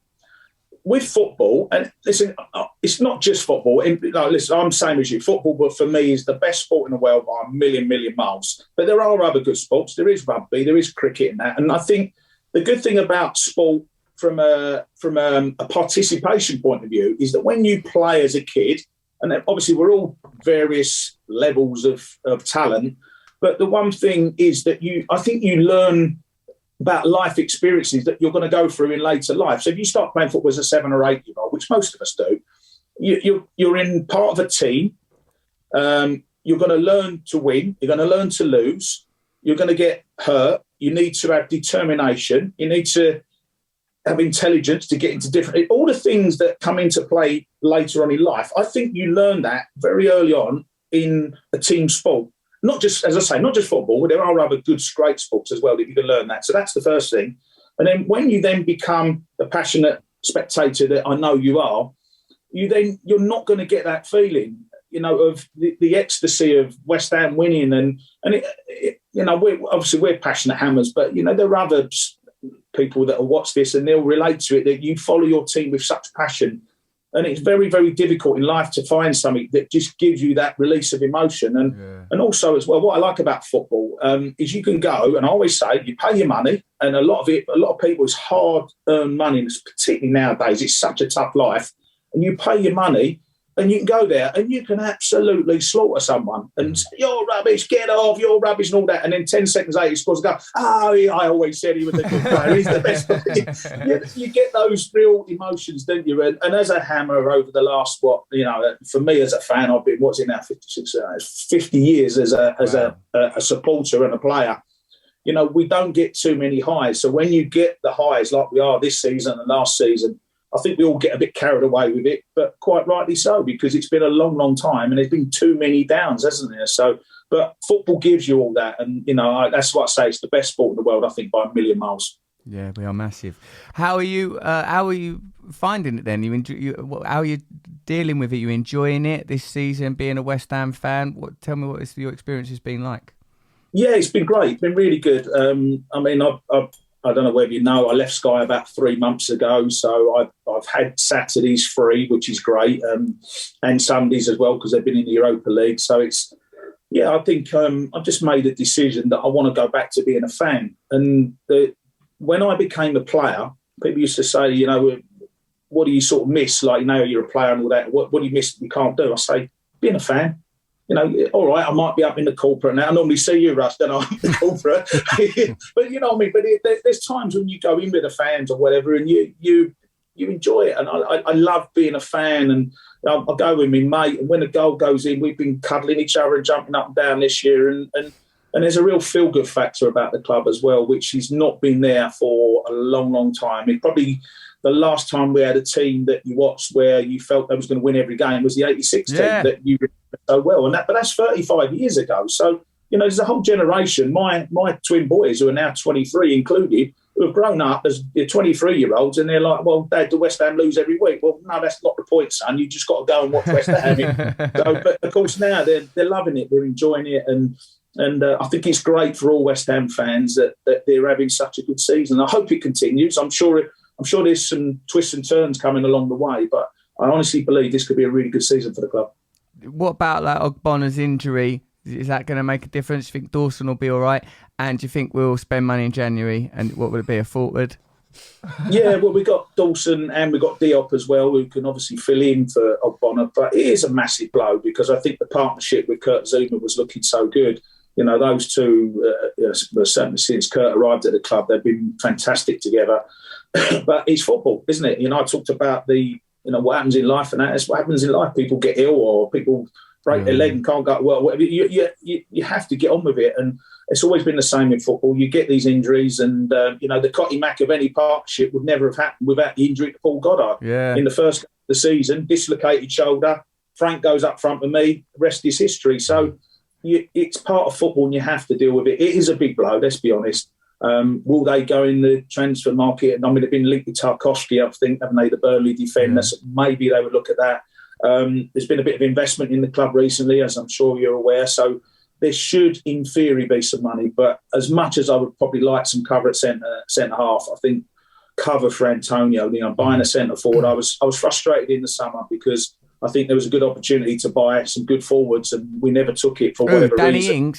with football, and listen, it's not just football. Listen, I'm the same as you. Football, for me, is the best sport in the world by a million miles. But there are other good sports. There is rugby, there is cricket, and that. And I think the good thing about sport from a participation point of view is that when you play as a kid, and obviously we're all various levels of talent, but the one thing is that I think you learn about life experiences that you're going to go through in later life. So if you start playing football as a 7 or 8 year old, which most of us do, you're in part of a team. You're going to learn to win. You're going to learn to lose. You're going to get hurt. You need to have determination. You need to have intelligence to get into all the things that come into play later on in life. I think you learn that very early on in a team sport. Not just, as I say, not just football, but there are other good, great sports as well that you can learn that. So that's the first thing. And then when you then become a passionate spectator that I know you are, you're not going to get that feeling, of the ecstasy of West Ham winning, and we're passionate Hammers, but there are other people that will watch this and they'll relate to it, that you follow your team with such passion. And it's very, very difficult in life to find something that just gives you that release of emotion. And also as well, what I like about football is you can go, and I always say, you pay your money, and a lot of people, it's hard-earned money, particularly nowadays. It's such a tough life. And you pay your money, and you can go there and you can absolutely slaughter someone and say, you're rubbish, get off, you're rubbish and all that. And then 10 seconds later, he scores a goal. I always said he was a good player. He's the best player. You get those real emotions, don't you? And as a Hammer over the last, for me as a fan, I've been, 50 years as a supporter and a player. We don't get too many highs. So when you get the highs like we are this season and last season, I think we all get a bit carried away with it, but quite rightly so, because it's been a long, long time and there's been too many downs, hasn't there? So, but football gives you all that. And, that's what I say. It's the best sport in the world, I think, by a million miles. Yeah, we are massive. How are you finding it then? How are you dealing with it? You enjoying it this season, being a West Ham fan? Tell me what your experience has been like. Yeah, it's been great. It's been really good. I don't know whether you know, I left Sky about 3 months ago, so I've had Saturdays free, which is great, and Sundays as well, because they've been in the Europa League. So I think I've just made a decision that I want to go back to being a fan. And when I became a player, people used to say, what do you sort of miss? Like, you're a player and all that. What do you miss that you can't do? I say, being a fan. All right, I might be up in the corporate now. I normally see you, Russ, then I'm in the corporate. But you know what I mean? But there's times when you go in with the fans or whatever, and you enjoy it. And I love being a fan. And I'll go with me mate, and when a goal goes in, we've been cuddling each other and jumping up and down this year. And there's a real feel-good factor about the club as well, which has not been there for a long, long time. It probably... The last time we had a team that you watched where you felt they was going to win every game was the 86 team that you remember so well. But that's 35 years ago. So, there's a whole generation, my twin boys who are now 23 included, who have grown up as 23-year-olds, and they're like, well, Dad, do West Ham lose every week? Well, no, that's not the point, son. You just got to go and watch West Ham. But, of course, now they're loving it. They're enjoying it. And I think it's great for all West Ham fans that they're having such a good season. I hope it continues. I'm sure there's some twists and turns coming along the way, but I honestly believe this could be a really good season for the club. What about Ogbonna's injury? Is that going to make a difference? Do you think Dawson will be all right? And do you think we'll spend money in January? And what will it be, a forward? Yeah, well, we got Dawson and we got Diop as well, who can obviously fill in for Ogbonna. But it is a massive blow because I think the partnership with Kurt Zouma was looking so good. Those two, certainly since Kurt arrived at the club, they've been fantastic together. But it's football, isn't it? I talked about what happens in life, and that's what happens in life. People get ill or people break their leg and can't go well. Whatever. You have to get on with it, and it's always been the same in football. You get these injuries, and the Cottee Mac of any partnership would never have happened without the injury to Paul Goddard. Yeah. In the first of the season, dislocated shoulder. Frank goes up front with me. Rest is history. So it's part of football, and you have to deal with it. It is a big blow. Let's be honest. Will they go in the transfer market? I mean, they've been linked with Tarkowski, I think, haven't they, the Burnley defender? So maybe they would look at that. There's been a bit of investment in the club recently, as I'm sure you're aware. So there should, in theory, be some money. But as much as I would probably like some cover at centre half, I think cover for Antonio, buying a centre forward, I was frustrated in the summer because I think there was a good opportunity to buy some good forwards and we never took it for whatever reason.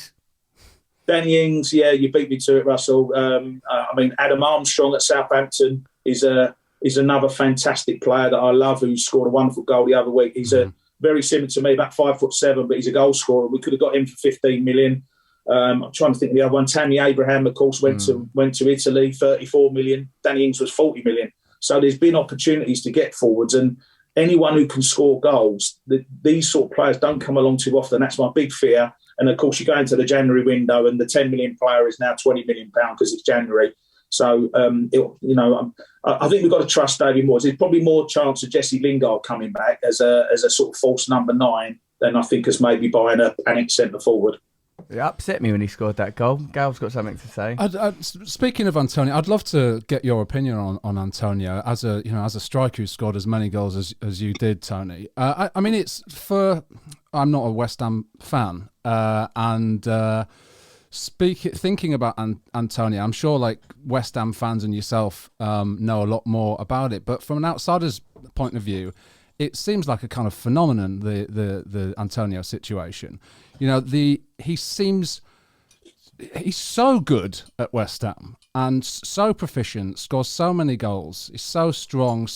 Danny Ings, yeah, you beat me to it, Russell. Adam Armstrong at Southampton is another fantastic player that I love, who scored a wonderful goal the other week. He's very similar to me, about 5'7", but he's a goal scorer. We could have got him for 15 million. I'm trying to think of the other one. Tammy Abraham, of course, went to Italy, 34 million. Danny Ings was 40 million. So there's been opportunities to get forwards, and anyone who can score goals, these sort of players don't come along too often. That's my big fear. And of course, you go into the January window, and the 10 million player is now 20 million pound because it's January. So, I think we've got to trust David Moyes. There's probably more chance of Jesse Lingard coming back as a sort of false number 9 than I think as maybe buying a panic centre forward. It upset me when he scored that goal. Gal's got something to say. Speaking of Antonio, I'd love to get your opinion on Antonio as a striker who scored as many goals as you did, Tony. I mean, I'm not a West Ham fan, thinking about Antonio, I'm sure like West Ham fans and yourself know a lot more about it. But from an outsider's point of view, it seems like a kind of phenomenon, the Antonio situation. He's so good at West Ham and so proficient, scores so many goals. He's so strong,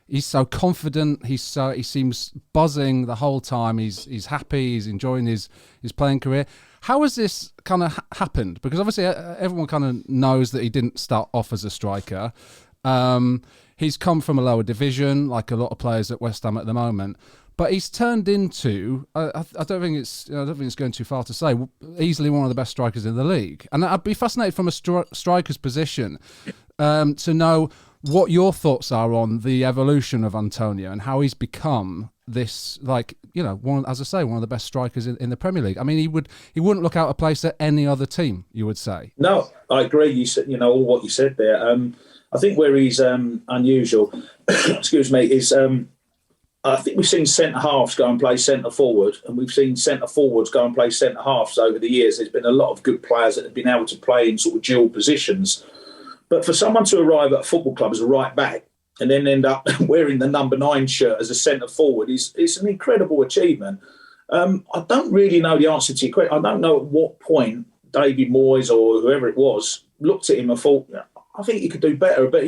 he's so confident. He seems buzzing the whole time. He's happy. He's enjoying his playing career. How has this kind of happened? Because obviously everyone kind of knows that he didn't start off as a striker. He's come from a lower division, like a lot of players at West Ham at the moment. But he's turned into, I don't think it's going too far to say, easily one of the best strikers in the league. And I'd be fascinated from a striker's position to know what your thoughts are on the evolution of Antonio and how he's become this, one of the best strikers in the Premier League. I mean, he wouldn't look out of place at any other team, you would say. No, I agree. You said, all what you said there. I think where he's unusual, excuse me, is I think we've seen centre-halves go and play centre-forward, and we've seen centre-forwards go and play centre-halves over the years. There's been a lot of good players that have been able to play in sort of dual positions. But for someone to arrive at a football club as a right-back and then end up wearing the number 9 shirt as a centre-forward is an incredible achievement. I don't really know the answer to your question. I don't know at what point David Moyes or whoever it was looked at him and thought, I think he could do better. But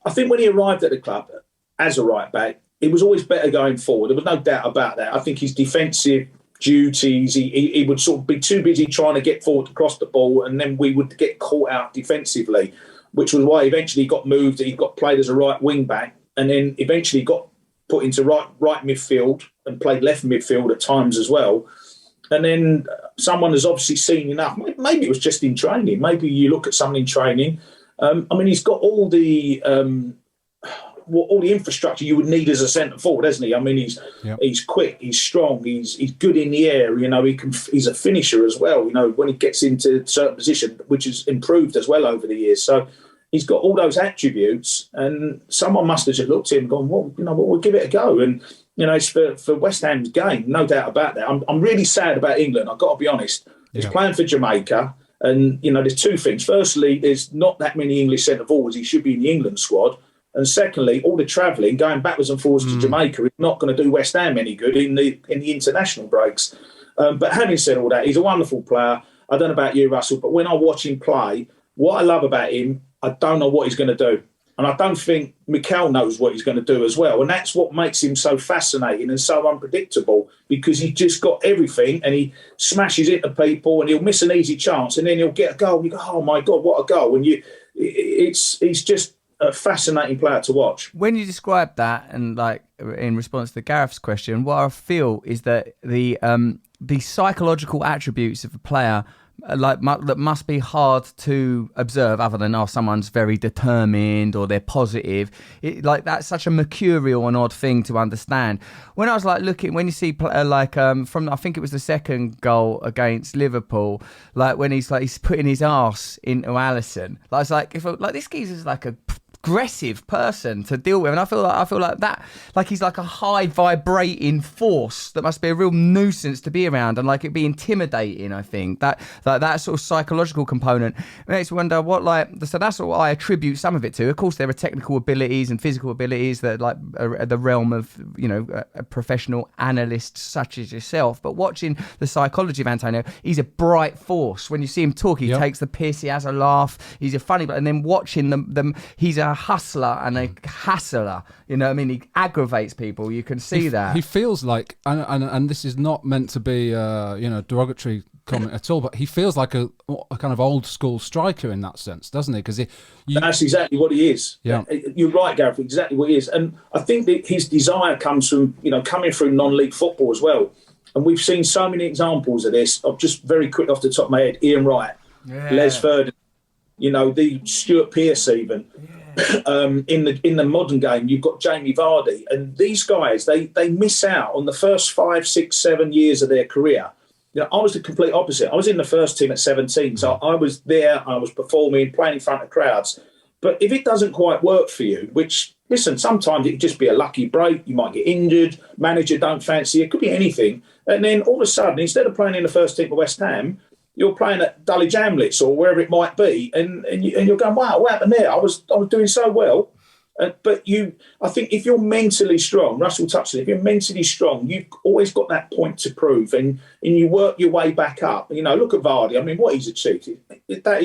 I think when he arrived at the club as a right-back, it was always better going forward. There was no doubt about that. I think his defensive duties, he would sort of be too busy trying to get forward across the ball, and then we would get caught out defensively, which was why eventually he got moved. He got played as a right wing back, and then eventually got put into right midfield and played left midfield at times as well. And then someone has obviously seen enough. Maybe it was just in training. Maybe you look at someone in training. He's got all the infrastructure you would need as a centre forward, hasn't he? I mean, he's quick, he's strong, he's good in the air. He's a finisher as well. When he gets into certain position, which has improved as well over the years. So he's got all those attributes, and someone must have just looked at him and gone, well, we'll give it a go. And it's for West Ham's game, no doubt about that. I'm really sad about England. I've got to be honest. He's playing for Jamaica, and there's two things. Firstly, there's not that many English centre forwards. He should be in the England squad. And secondly, all the travelling, going backwards and forwards to Jamaica, is not going to do West Ham any good in the international breaks. But having said all that, he's a wonderful player. I don't know about you, Russell, but when I watch him play, what I love about him, I don't know what he's going to do. And I don't think Michail knows what he's going to do as well. And that's what makes him so fascinating and so unpredictable, because he's just got everything, and he smashes into people, and he'll miss an easy chance, and then he'll get a goal. And you go, oh, my God, what a goal. And he's just a fascinating player to watch. When you describe that, and in response to Gareth's question, what I feel is that the psychological attributes of a player that must be hard to observe, other than someone's very determined or they're positive. That's such a mercurial and odd thing to understand. When I was looking, when you see from I think it was the second goal against Liverpool, when he's putting his arse into Alisson, if this geezer's like a aggressive person to deal with, and I feel like that, he's like a high vibrating force that must be a real nuisance to be around, and it'd be intimidating. I think that sort of psychological component makes me wonder so that's what I attribute some of it to. Of course, there are technical abilities and physical abilities that are the realm of professional analysts such as yourself. But watching the psychology of Antonio, he's a bright force. When you see him talk, he takes the piss, he has a laugh, he's a funny. And then watching them, he's a hustler and a hassler. He aggravates people. You can see that. He feels like, and this is not meant to be derogatory comment at all, but he feels like a kind of old school striker in that sense, doesn't he? Because that's exactly what he is. Yeah, you're right, Gareth. Exactly what he is, and I think that his desire comes from coming through non-league football as well. And we've seen so many examples of this. Of just very quick off the top of my head, Ian Wright, Les Ferdinand, the Stuart Pearce even. In the modern game, you've got Jamie Vardy, and these guys they miss out on the first 5, 6, 7 years of their career You know, I was the complete opposite. I was in the first team at 17, so I was there, I was performing, playing in front of crowds. But if it doesn't quite work for you, which, listen, sometimes it could just be a lucky break, you might get injured, manager don't fancy you, it could be anything. And then all of a sudden, instead of playing in the first team for West Ham, you're playing at Dulwich Hamlets or wherever it might be, and you're going, wow, what happened there? I was doing so well. But I think if you're mentally strong, Russell touched it, if you're mentally strong, you've always got that point to prove, and you work your way back up. You know, look at Vardy. I mean, what he's achieved, that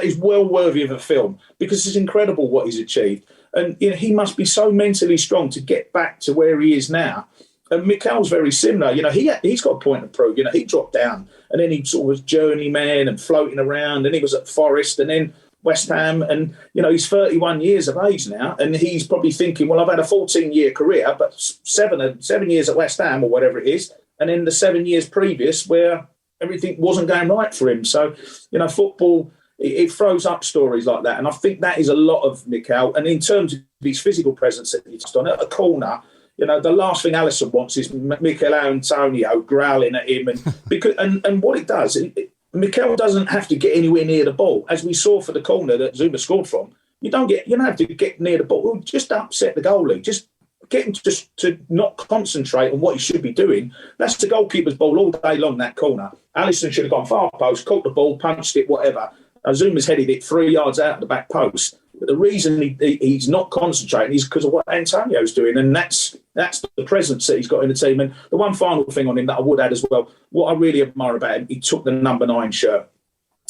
is well worthy of a film, because it's incredible what he's achieved. And you know, he must be so mentally strong to get back to where he is now. And Michail's very similar. You know, he's got a point to prove. You know, he dropped down, and then he sort of was journeyman and floating around, and he was at Forest, and then West Ham, and you know, he's 31 years of age now, and he's probably thinking, well, I've had a 14-year career, but 7 years at West Ham or whatever it is, and then the 7 years previous where everything wasn't going right for him. So, you know, football, it throws up stories like that, and I think that is a lot of Michail. And in terms of his physical presence that you touched on, at a corner, you know, the last thing Alisson wants is Michail Antonio growling at him, and what it does. Michail doesn't have to get anywhere near the ball, as we saw for the corner that Zuma scored from. You don't have to get near the ball. Just upset the goalie. Just get him to not concentrate on what he should be doing. That's the goalkeeper's ball all day long, that corner. Alisson should have gone far post, caught the ball, punched it, whatever. Zuma's headed it 3 yards out of the back post. But the reason he's not concentrating is because of what Antonio's doing, and that's the presence that he's got in the team. And the one final thing on him that I would add as well, what I really admire about him, he took the number 9 shirt.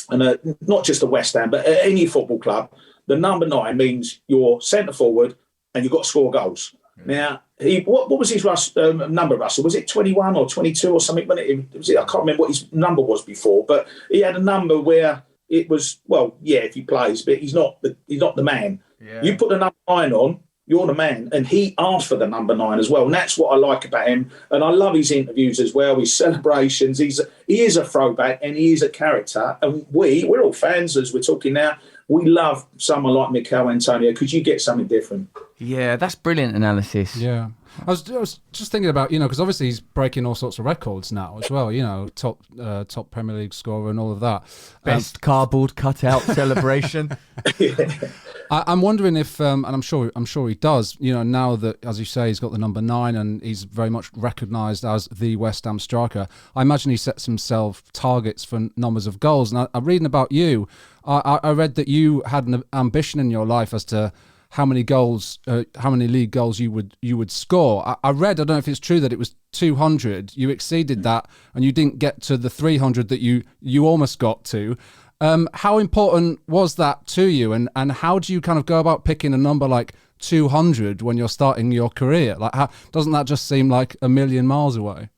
And not just at West Ham, but at any football club, the number 9 means you're centre forward and you've got to score goals. Now, what was his number, Russell? Was it 21 or 22 or something? I can't remember what his number was before, but he had a number where it was, well, yeah, if he plays, but he's not the man. Yeah. You put the number 9 on, you're the man. And he asked for the number 9 as well. And that's what I like about him. And I love his interviews as well, his celebrations. He is a throwback, and he is a character. And we're all fans, as we're talking now. We love someone like Michail Antonio because you get something different. Yeah, that's brilliant analysis. Yeah. I was just thinking about, you know, because obviously he's breaking all sorts of records now as well, you know, top Premier League scorer and all of that. Best cardboard cutout celebration. I'm wondering if, and I'm sure he does, you know, now that, as you say, he's got the number 9 and he's very much recognised as the West Ham striker, I imagine he sets himself targets for numbers of goals. And I'm reading about you. I read that you had an ambition in your life as to how many league goals you would score. I read, I don't know if it's true, that it was 200. You exceeded that, and you didn't get to the 300 that you almost got to. How important was that to you, and how do you kind of go about picking a number like 200 when you're starting your career? Like, doesn't that just seem like a million miles away?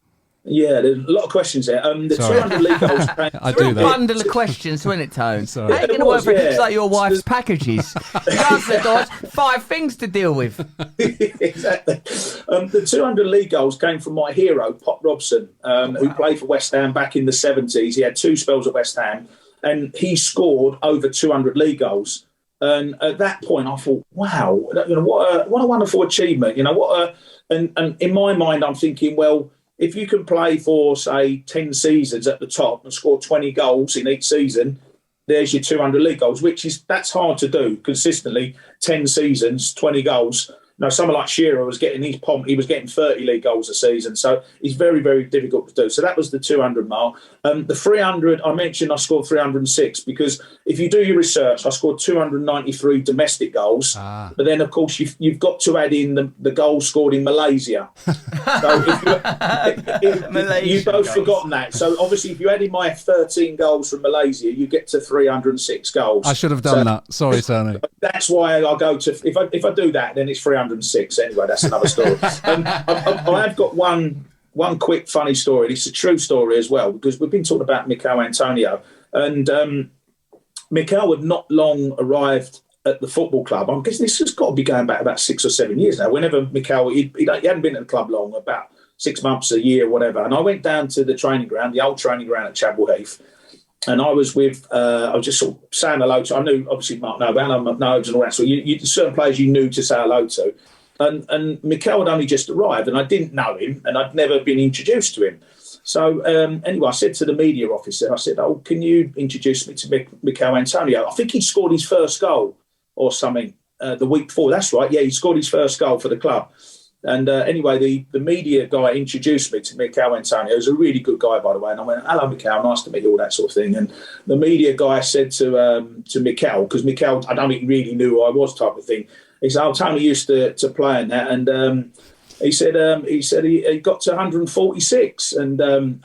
Yeah, there's a lot of questions there. The 200 league goals. I do that. Bundle of questions, wasn't it, Tone? How are you going to work for it? It's like your wife's packages. You answer the doors, 5 things to deal with. Exactly. The 200 league goals came from my hero, Pop Robson, who played for West Ham back in the 70s. He had 2 spells at West Ham, and he scored over 200 league goals. And at that point, I thought, wow, you know, what a wonderful achievement. You know, and in my mind, I'm thinking, well, if you can play for, say, 10 seasons at the top and score 20 goals in each season, there's your 200 league goals, that's hard to do consistently. 10 seasons, 20 goals. Now, someone like Shearer was getting he was getting 30 league goals a season, so it's very, very difficult to do. So that was the 200 mark. The 300, I mentioned I scored 306 because if you do your research, I scored 293 domestic goals. But then, of course, you've got to add in the goals scored in Malaysia. So you've both forgotten that. So obviously, if you add in my 13 goals from Malaysia, you get to 306 gols. I should have done that. Sorry, Tony. That's why I go to if I do that, then it's 306. Anyway, that's another story. I have got one quick funny story. It's a true story as well, because we've been talking about Michail Antonio, and Michail had not long arrived at the football club. I'm guessing this has got to be going back about 6 or 7 years now. Whenever Michail, he hadn't been at the club long, about 6 months, a year, whatever. And I went down to the training ground, the old training ground at Chadwell Heath, and I was with, I was just sort of saying hello to, I knew obviously Mark Noble and all that, so certain players you knew to say hello to. And Michail had only just arrived, and I didn't know him, and I'd never been introduced to him. So anyway, I said to the media officer, I said, "Oh, can you introduce me to Michail Antonio? I think he scored his first goal or something the week before." That's right. Yeah, he scored his first goal for the club. And anyway, the media guy introduced me to Michail Antonio. He's a really good guy, by the way. And I went, "Hello, Michail, nice to meet you," all that sort of thing. And the media guy said to Michail, because Michail, I don't think he really knew who I was, type of thing. He said, "Oh, Tony used to play in that." And he said he got to 146. And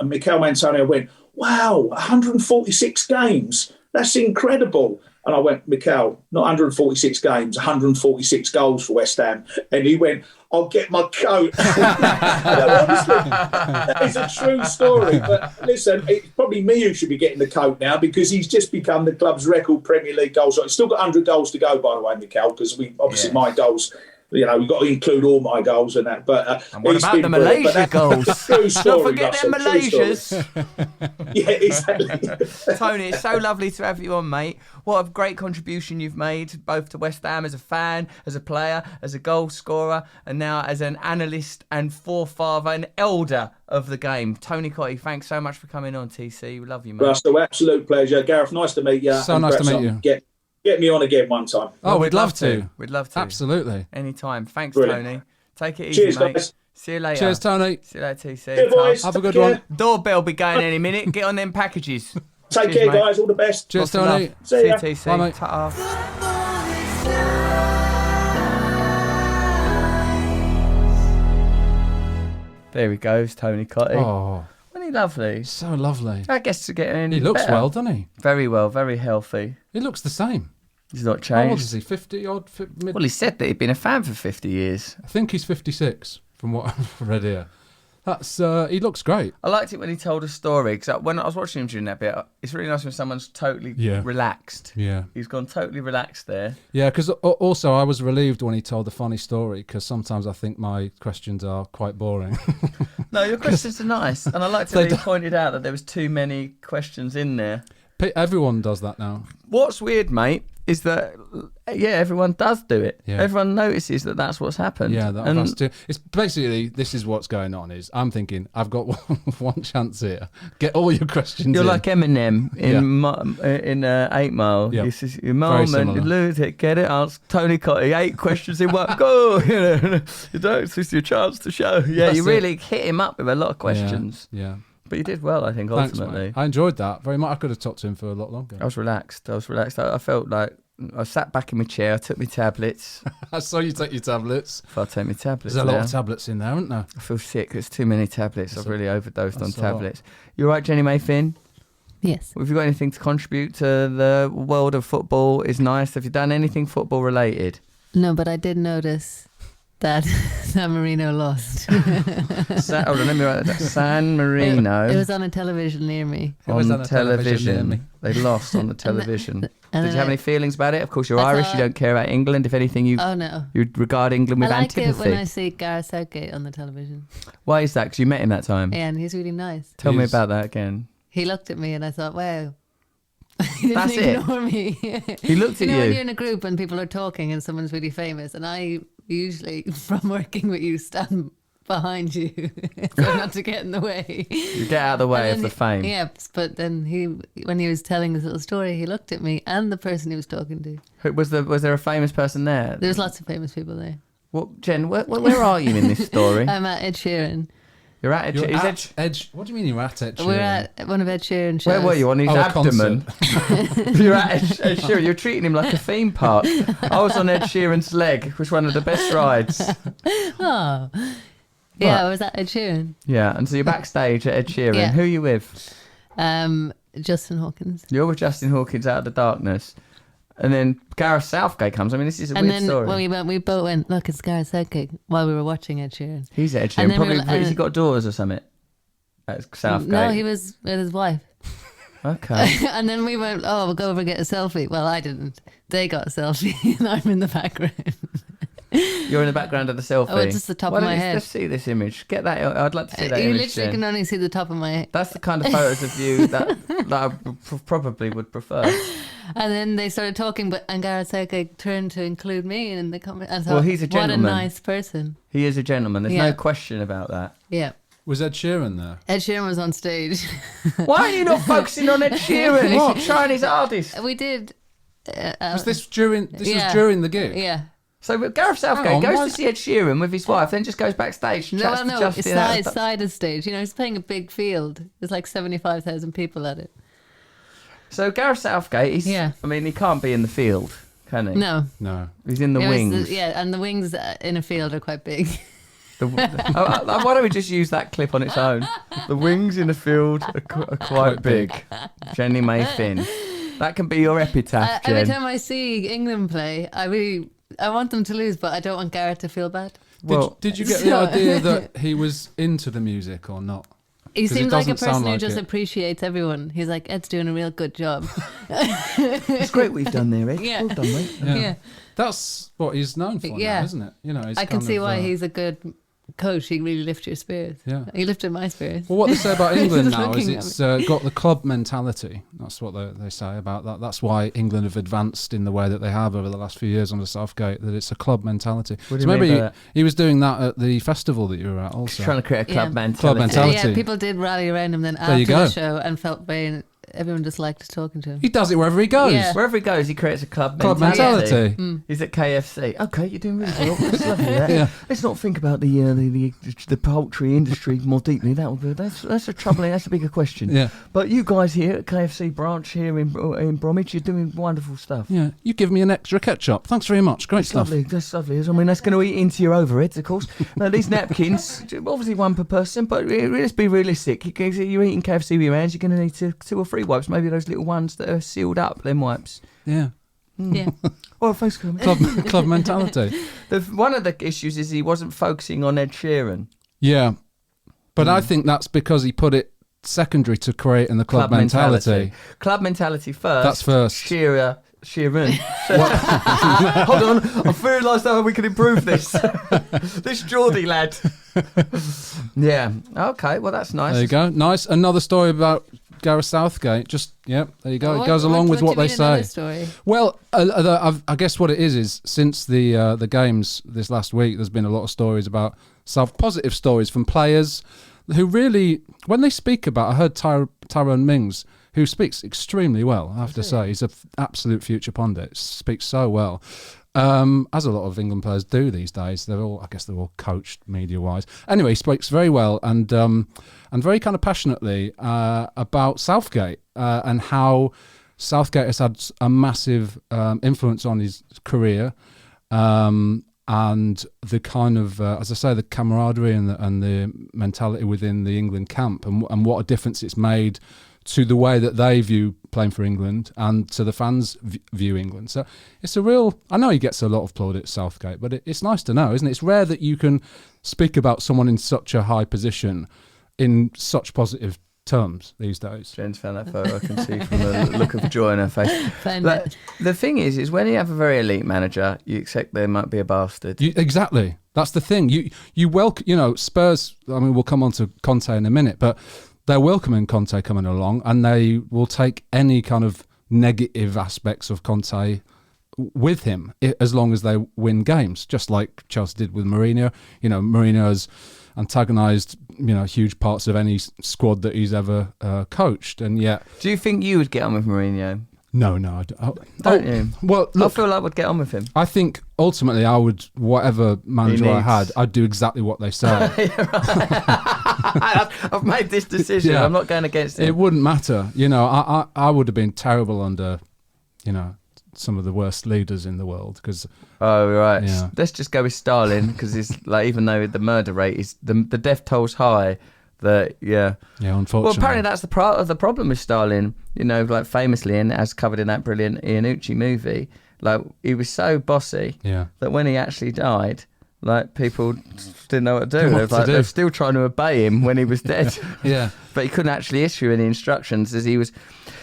Michail Antonio went, "Wow, 146 games. That's incredible." And I went, "Michail, not 146 games, 146 goals for West Ham." And he went, "I'll get my coat." Honestly, that is a true story. But listen, it's probably me who should be getting the coat now, because he's just become the club's record Premier League goals. He's still got 100 goals to go, by the way, Michail, because my goals, you've got to include all my goals and that. But and what about the Malaysia goals? Don't forget them Malaysias. Yeah, exactly. Tony, it's so lovely to have you on, mate. What a great contribution you've made, both to West Ham as a fan, as a player, as a goal scorer, and now as an analyst and forefather and elder of the game. Tony Cottee, thanks so much for coming on, TC. We love you, mate. Russell, absolute pleasure. Gareth, nice to meet you. So nice to meet you. Get me on again one time. Oh, we'd love to. We'd love to. Absolutely. Anytime. Thanks, Brilliant. Tony. Take it easy, Cheers, mate. guys. See you later. Cheers, Tony. See you later, TC. Cheers, boys. Have a good Take care. one. Doorbell be going any minute. Get on them packages. Take Cheers, care, mate. guys. All the best. Cheers, Lots of Tony. love. See ya. TC. Bye, mate. Ta-ta. There he goes, Tony Cottee. Oh, Wasn't he lovely? so lovely. I guess to get any He looks better. well, doesn't he? Very well, very healthy. He looks the same. He's not How old changed. is he? 50 odd? Mid? Well, he said that he'd been a fan for 50 years. I think he's 56 from what I've read here. That's he looks great. I liked it when he told a story, because when I was watching him during that bit, it's really nice when someone's totally relaxed. Yeah. He's gone totally relaxed there. Yeah, because also I was relieved when he told the funny story, because sometimes I think my questions are quite boring. No, your questions are nice. And I liked it that he pointed out that there was too many questions in there. Everyone does that now. What's weird, mate, is that, everyone does do it. Yeah. Everyone notices that that's what's happened. Yeah, that's too. It's basically, this is what's going on. Is I'm thinking, I've got one chance here. Get all your questions You're in. like Eminem in 8 Mile. Yeah. He says, "Your moment, you lose it, get it." Ask Tony Cottee 8 questions in one go. You don't. This is your chance to show. Yeah, That's you really hit him up with a lot of questions. Yeah. But you did well, I think, Thanks, ultimately. mate. I enjoyed that very much. I could have talked to him for a lot longer. I was relaxed. I felt like I sat back in my chair. I took my tablets. I saw you take your tablets. If I take my tablets, There's a lot now. of tablets in there, aren't there? I feel sick. There's too many tablets. I've really overdosed on that's a lot. tablets. You all right, Jenny May Finn? Yes. Have you got anything to contribute to the world of football? Is nice. Have you done anything football related? No, but I did notice that San Marino lost. Hold on, let me write that down. San Marino. It was on a television near me. on television. They lost on the television. Did you have any feelings about it? Of course, you're Irish. You don't care about England. If anything, you regard England with I like antipathy. it when I see Gareth Southgate on the television. Why is that? Because you met him that time. Yeah, and he's really nice. Tell me about that again. He looked at me and I thought, wow. He didn't That's ignore me. He looked at you. you. When you're in a group and people are talking and someone's really famous, and I usually, from working with you, stand behind you so not to get in the way. You get out of the way of the fame. Yeah, but then when he was telling his little story, he looked at me and the person he was talking to. Was there a famous person there? There was lots of famous people there. What, Jen? Where are you in this story? I'm at Ed Sheeran. You're at Ed. What do you mean you're at Ed Sheeran? We're at one of Ed Sheeran's shows. Where were you? On his abdomen? You're at Ed Sheeran. You're treating him like a theme park. I was on Ed Sheeran's leg, which was one of the best rides. Oh. Yeah, I was at Ed Sheeran. Yeah, and so you're backstage at Ed Sheeran. Yeah. Who are you with? Justin Hawkins. You're with Justin Hawkins out of the darkness. And then Gareth Southgate comes. I mean, this is a weird story. When we both went, look, it's Gareth Southgate, while we were watching Ed Sheeran. He's Ed Sheeran. Probably has he got daughters or something? At Southgate. No, he was with his wife. Okay. And then we went, we'll go over and get a selfie. Well, I didn't. They got a selfie and I'm in the background. You're in the background of the selfie. Oh, it's just the top of my head. Let's see this image. Get that. I'd like to see that you image. literally can only see the top of my head. That's the kind of photos of you that I probably would prefer. And then they started talking, and Gareth Southgate turned to include me in the comment. And thought, Well, he's a gentleman. What a nice person. He is a gentleman. There's no question about that. Yeah. Was Ed Sheeran there? Ed Sheeran was on stage. Why are you not focusing on Ed Sheeran? What? He's trying his hardest. We did. Was this during? This yeah. was during the gig. Yeah. So Gareth Southgate Hang on, goes why- to see Ed Sheeran with his wife, then just goes backstage. No, chats to it's Justin side of stage. You know, he's playing a big field. There's like 75,000 people at it. So Gareth Southgate, he's, Yeah. I mean, he can't be in the field, can he? No. No. He's in the wings. And the wings in a field are quite big. Why don't we just use that clip on its own? The wings in the field are quite big. Jenny May Finn. That can be your epitaph, Jen. Every time I see England play, I want them to lose, but I don't want Gareth to feel bad. Did you get the idea that he was into the music or not? He 'Cause it seems like a doesn't sound person who like just it. appreciates everyone. He's like, Ed's doing a real good job. It's great what you've done there, Ed. Yeah. Well done, mate. Yeah. That's what he's known for Yeah. now, isn't it? You know, he's I can kind see of, why he's a good coach. He really lifts your spirits. Yeah. He lifted my spirits. Well, what they say about England Just now is looking at it's got the club mentality. That's what they say about that. That's why England have advanced in the way that they have over the last few years under Southgate, that it's a club mentality. What do So you mean maybe by that? he was doing that at the festival that you were at also. Trying to create a club Yeah. mentality. Club mentality. Yeah, people did rally around him then There you after go. the show and felt very. Everyone just liked talking to him. He does it wherever he goes. Yeah. Wherever he goes, he creates a club Club mentality. mentality. Mm. He's at KFC. Okay, you're doing really well. That's lovely. That. Yeah. Let's not think about the poultry industry more deeply. That's a troubling. That's a bigger question. Yeah. But you guys here at KFC branch here in Bromwich, you're doing wonderful stuff. Yeah. You give me an extra ketchup. Thanks very much. Great That's stuff. lovely. That's lovely. I mean, that's going to eat into your overheads, of course. Now, these napkins, obviously one per person, but let's be realistic. You're eating KFC with your hands, you're going to need two or three wipes. Maybe those little ones that are sealed up, them wipes. Yeah. Yeah. Well, thanks for coming. Club mentality. One of the issues is he wasn't focusing on Ed Sheeran. Yeah. But I think that's because he put it secondary to creating the club mentality. Club mentality first. That's first. Sheeran. Hold on, I've realised how we can improve this. This Geordie lad. Yeah. Okay. Well, that's nice. There you go. Nice. Another story about Gareth Southgate. Just, there you go. It goes along with what do you they mean another say. Story? Well, I guess what it is since the games this last week, there's been a lot of stories about positive stories from players who really, when they speak about, I heard Tyrone Mings, who speaks extremely well, I have to say. He's an absolute future pundit, speaks so well. As a lot of England players do these days. I guess they're all coached media-wise. Anyway, he speaks very well and very kind of passionately about Southgate and how Southgate has had a massive influence on his career and the kind of, as I say, the camaraderie and the mentality within the England camp and what a difference it's made to the way that they view playing for England and to the fans view England. So it's a real, I know he gets a lot of plaudit, Southgate, but it's nice to know, isn't it? It's rare that you can speak about someone in such a high position in such positive terms these days. Jen's found that photo. I can see from the look of joy on her face. Found Like, it. the thing is when you have a very elite manager, you expect there might be a bastard. Exactly. That's the thing. You welcome, Spurs, I mean, we'll come on to Conte in a minute, but they're welcoming Conte coming along and they will take any kind of negative aspects of Conte with him as long as they win games, just like Chelsea did with Mourinho. Mourinho has antagonised, huge parts of any squad that he's ever coached. And yet... Do you think you would get on with Mourinho? No, I Don't you? Well, I look, feel like I would get on with him. I think ultimately I would, whatever manager I needs. had, I'd do exactly what they say. I've made this decision. Yeah. I'm not going against It him. wouldn't matter. I would have been terrible under, some of the worst leaders in the world because Oh, right. Yeah. Let's just go with Stalin because it's like, even though the murder rate is, the death toll's high, unfortunately. Well, apparently that's the part of the problem with Stalin. Like famously, and as covered in that brilliant Iannucci movie, like he was so bossy that when he actually died, like people didn't know what to do. They were still trying to obey him when he was dead. Yeah. But he couldn't actually issue any instructions as he was.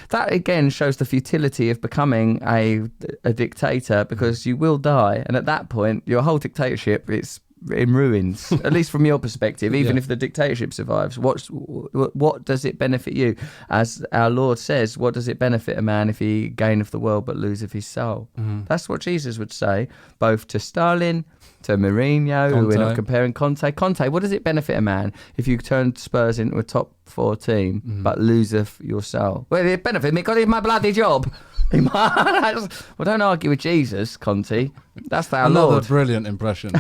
That again shows the futility of becoming a dictator because you will die, and at that point, your whole dictatorship is in ruins. At least from your perspective, even if the dictatorship survives, what does it benefit you? As our Lord says, what does it benefit a man if he gaineth the world but loseth his soul? That's what Jesus would say, both to Stalin San Merino, who we're Conte. not comparing. Conte, what does it benefit a man if you turn Spurs into a top 4 team but loseth your soul? Well, it benefit me because it's my bloody job. Well, don't argue with Jesus, Conte. That's our Another Lord. brilliant impression.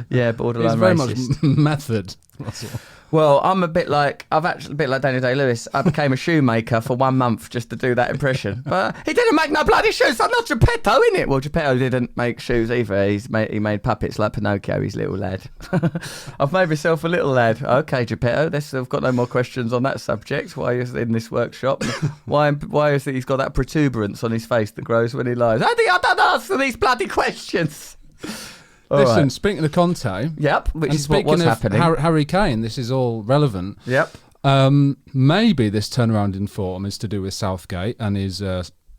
Yeah, borderline It's very racist. much method. Russell. Well, I'm a bit like Daniel Day-Lewis. I became a shoemaker for 1 month just to do that impression. But he didn't make no bloody shoes. I'm not Geppetto, innit? Well, Geppetto didn't make shoes either. He made puppets like Pinocchio, his little lad. I've made myself a little lad. Okay, Geppetto, I've got no more questions on that subject. Why is he in this workshop? Why is it he's got that protuberance on his face that grows when he lies? I don't answer these bloody questions. All Listen, right. speaking of Conte, Yep, which and is what was speaking of happening. Harry Kane, this is all relevant. Yep. Maybe this turnaround in form is to do with Southgate and his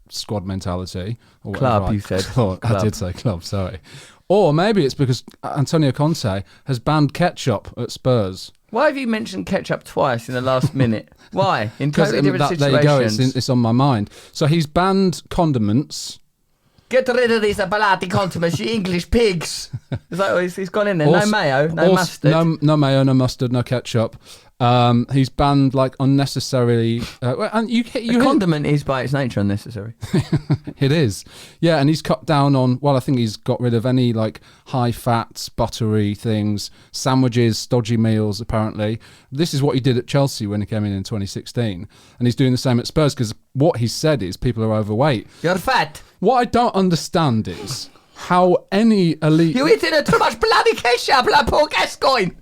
squad mentality. Or Club, whatever you said. Club. I did say club, sorry. Or maybe it's because Antonio Conte has banned ketchup at Spurs. Why have you mentioned ketchup twice in the last minute? Why? In totally different There you go, situations. it's on my mind. So he's banned condiments. Get rid of these bloody condiments, you English pigs. He's gone in there. No mayo, no mustard. No mayo, no mustard, no ketchup. He's banned like unnecessarily. And you Condiment is by its nature unnecessary. It is, yeah, and he's cut down on. Well, I think he's got rid of any like high fats, buttery things, sandwiches, stodgy meals. Apparently, this is what he did at Chelsea when he came in 2016, and he's doing the same at Spurs because what he said is people are overweight. You're fat. What I don't understand is how any elite. You're eating too much bloody ketchup, like poor Gascoigne.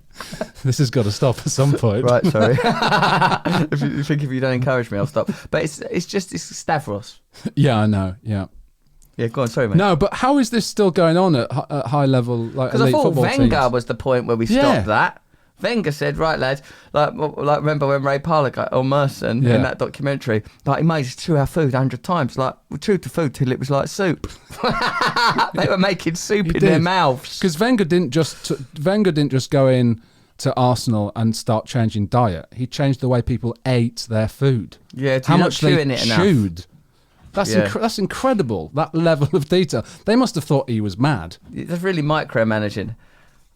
This has got to stop at some point. Right, sorry. if you don't encourage me, I'll stop. But it's Stavros. Yeah, I know. Yeah. Yeah, go on, sorry, mate. No, but how is this still going on at high level, like Because I elite thought football Wenger teams? was the point where we stopped that. Wenger said, right, lads, like remember when Ray Parlour got on Merson in that documentary, like he made us chew our food 100 times, like we chewed the food till it was like soup. They were making soup in their mouths. Because Wenger didn't just go in to Arsenal and start changing diet. He changed the way people ate their food. Yeah, how much they chewing it enough. chewed. That's incredible. That level of detail. They must have thought he was mad. That's really micromanaging.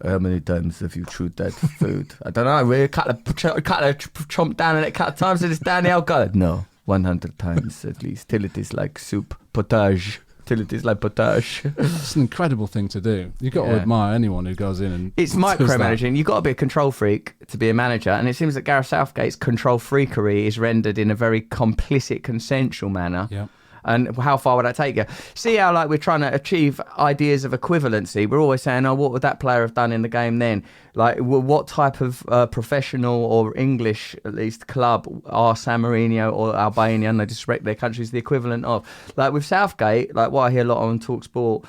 How many times have you chewed that food? I don't know. We cut a chomp down on it. Cut times it is down the old gullet. No, 100 times at least till it is like soup potage. Till it is like potage. It's an incredible thing to do. You've got to admire anyone who goes in and it's micromanaging. You've got to be a control freak to be a manager, and it seems that Gareth Southgate's control freakery is rendered in a very complicit, consensual manner. Yeah. And how far would that take you? See how like we're trying to achieve ideas of equivalency. We're always saying, oh, what would that player have done in the game then? Like what type of professional or English, at least, club are San Marino or Albania, and they disrespect their countries, the equivalent of? Like with Southgate, like what I hear a lot on TalkSport,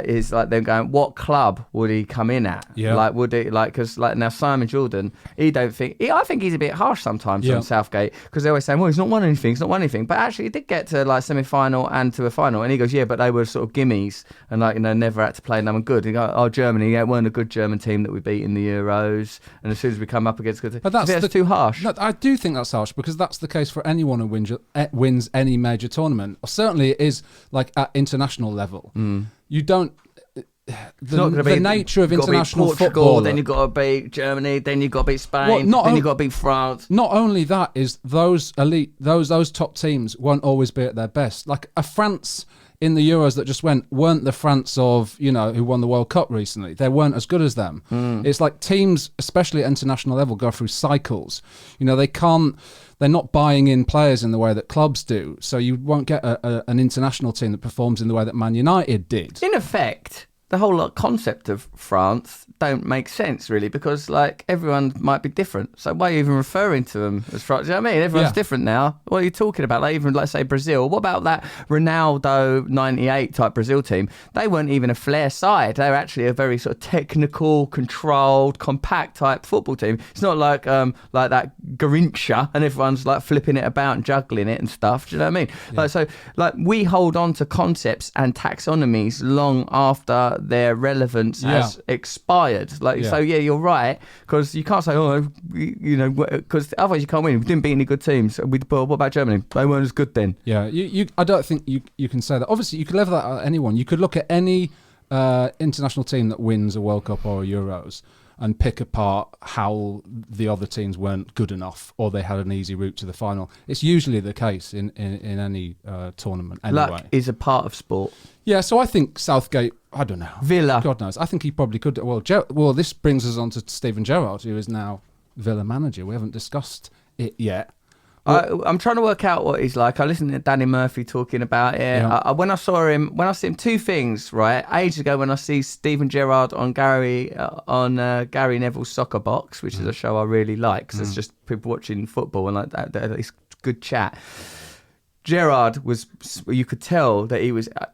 is like them going, what club would he come in at? Yeah. Like would it, like, because like now Simon Jordan, I think he's a bit harsh sometimes on Southgate, because they're always saying, well, he's not won anything, but actually he did get to like semi-final and to a final, and he goes, yeah, but they were sort of gimmies and like, never had to play no one good. He goes, oh, Germany, it weren't a good German team that we beat in the Euros, and as soon as we come up against good, but that's too harsh. No, I do think that's harsh, because that's the case for anyone who wins any major tournament. Or certainly it is like at international level. You don't. The nature of international Portugal, football. then you've got to beat Germany, then you've got to beat Spain, then you've got to beat France. Not only that is those elite, those top teams won't always be at their best. Like a France in the Euros that just weren't the France of, who won the World Cup recently. They weren't as good as them. It's like teams, especially at international level, go through cycles. They're not buying in players in the way that clubs do. So you won't get an international team that performs in the way that Man United did. In effect, the whole concept of France don't make sense, really, because like everyone might be different. So why are you even referring to them as France? You know what I mean? Everyone's different now. What are you talking about? Like even, let's say, Brazil. What about that Ronaldo 98 type Brazil team? They weren't even a flair side. They were actually a very sort of technical, controlled, compact type football team. It's not like that Garincha and everyone's like flipping it about and juggling it and stuff. Do you know what I mean? Yeah. Like we hold on to concepts and taxonomies long after their relevance has expired. So you're right, because you can't say, because otherwise you can't win. We didn't beat any good teams. What about Germany? They weren't as good then. Yeah, I don't think you can say that. Obviously, you could level that at anyone. You could look at any international team that wins a World Cup or a Euros and pick apart how the other teams weren't good enough or they had an easy route to the final. It's usually the case in any tournament anyway. Luck is a part of sport. Yeah, so I think Southgate, I don't know. Villa. God knows. I think he probably could. Well, this brings us on to Steven Gerrard, who is now Villa manager. We haven't discussed it yet. I'm trying to work out what he's like. I listened to Danny Murphy talking about it. Yeah. When I saw him, two things, right? Ages ago, when I see Steven Gerrard on Gary Neville's Soccer Box, which is a show I really like, because it's just people watching football and like that. It's good chat. Gerrard was, you could tell that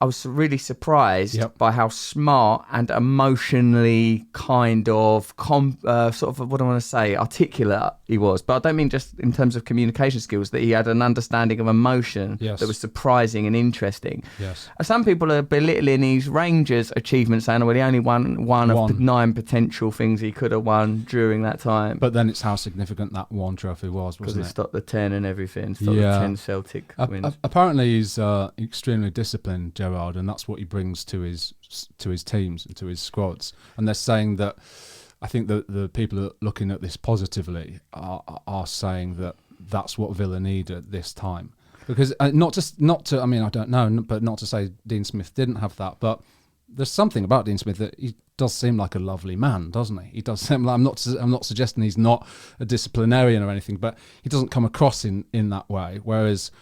I was really surprised by how smart and emotionally kind of, sort of, what do I want to say, articulate he was. But I don't mean just in terms of communication skills, that he had an understanding of emotion that was surprising and interesting. Yes. Some people are belittling his Rangers achievements, saying, well, he only won one of the 9 potential things he could have won during that time. But then it's how significant that one trophy was, wasn't it? Because it stopped the 10 and everything, stopped the 10 Celtic wins. Apparently he's extremely disciplined, Gerrard, and that's what he brings to his teams and to his squads. And they're saying that, I think that the people that are looking at this positively are saying that that's what Villa need at this time. Because I mean, I don't know, but not to say Dean Smith didn't have that, but there's something about Dean Smith that he does seem like a lovely man, doesn't he? He does seem like, I'm not suggesting he's not a disciplinarian or anything, but he doesn't come across in that way. Whereas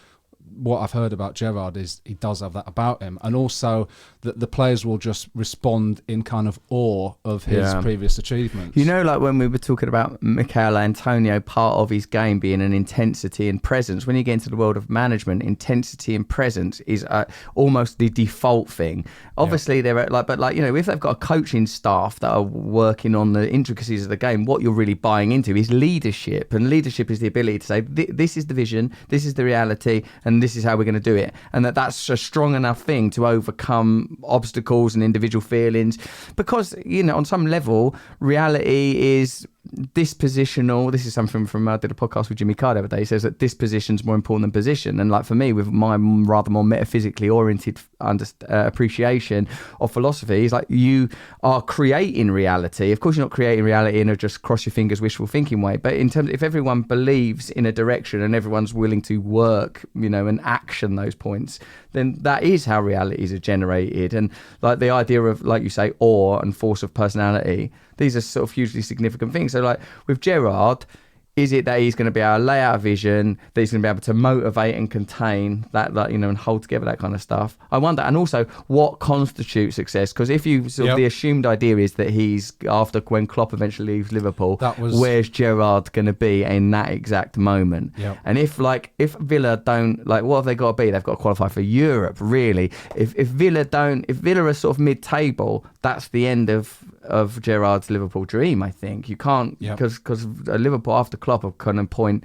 what I've heard about Gerrard is he does have that about him, and also that the players will just respond in kind of awe of his previous achievements. You know, like when we were talking about Michail Antonio, part of his game being an intensity and presence. When you get into the world of management, intensity and presence is almost the default thing. Obviously, they're if they've got a coaching staff that are working on the intricacies of the game, what you're really buying into is leadership, and leadership is the ability to say, this is the vision, this is the reality, and this is how we're going to do it, and that's a strong enough thing to overcome obstacles and individual feelings, because on some level reality is dispositional. This is something from I did a podcast with Jimmy Carr the other day. He says that disposition's more important than position, and like for me, with my rather more metaphysically oriented appreciation of philosophy, is like you are creating reality. Of course, you're not creating reality in a just cross your fingers wishful thinking way, but in terms, if everyone believes in a direction and everyone's willing to work and action those points, then that is how realities are generated. And like the idea of, like you say, awe and force of personality, these are sort of hugely significant things. So like with Gerrard, is it that he's going to be able to lay out a vision, that he's going to be able to motivate and contain that, and hold together that kind of stuff? I wonder. And also, what constitutes success? Because if you sort of the assumed idea is that he's, after when Klopp eventually leaves Liverpool, where's Gerrard going to be in that exact moment? Yep. And if Villa don't, what have they got to be? They've got to qualify for Europe, really. If Villa are sort of mid-table, that's the end of Gerrard's Liverpool dream, I think. You can't, because Liverpool after Klopp are going to point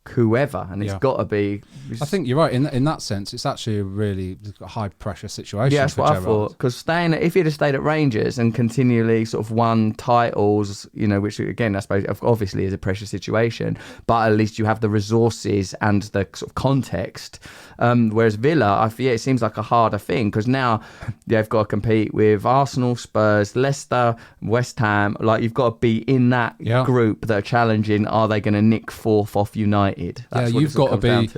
whoever, and it's got to be. I think you're right in that sense. It's actually a really high pressure situation. Yeah, that's for what Gerrard. I thought. Because if he'd have stayed at Rangers and continually sort of won titles, which again I suppose obviously is a pressure situation, but at least you have the resources and the sort of context. Whereas Villa, it seems like a harder thing, because now they've got to compete with Arsenal, Spurs, Leicester, West Ham. Like, you've got to be in that group that are challenging. Are they going to nick fourth off United? That's you've got to be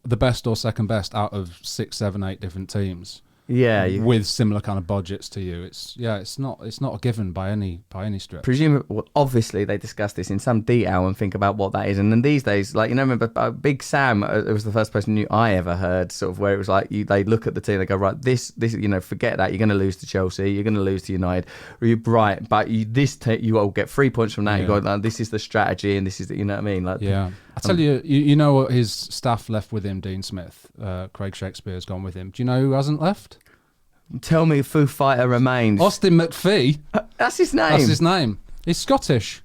the best or second best out of 6, 7, 8 different teams. With similar kind of budgets to you. It's not a given by any stretch. Presumably, obviously they discuss this in some detail and think about what that is. And then these days, remember Big Sam, it was the first person I ever heard, sort of, where it was like they look at the team, they go, right, this forget that, you're going to lose to Chelsea, you're going to lose to United, right, but you all get 3 points from that. You go, this is the strategy, and this is you know what I mean? I tell you know what his staff left with him, Dean Smith. Craig Shakespeare's gone with him. Do you know who hasn't left? Tell me Foo Fighter remains. Austin McPhee. That's his name. That's his name. He's Scottish.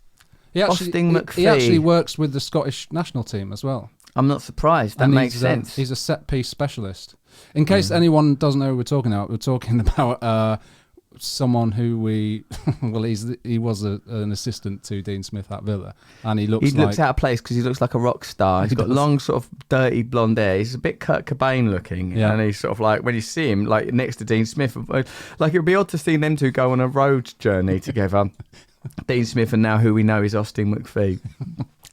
Austin McPhee. He actually works with the Scottish national team as well. I'm not surprised. That makes sense. He's a set piece specialist. In case anyone doesn't know who we're talking about someone who he was an assistant to Dean Smith at Villa, and he looks out of place because he looks like a rock star. He's got long, sort of dirty blonde hair. He's a bit Kurt Cobain looking, and he's sort of like, when you see him like next to Dean Smith, like it would be odd to see them two go on a road journey together. Dean Smith, and now who we know is Austin McPhee.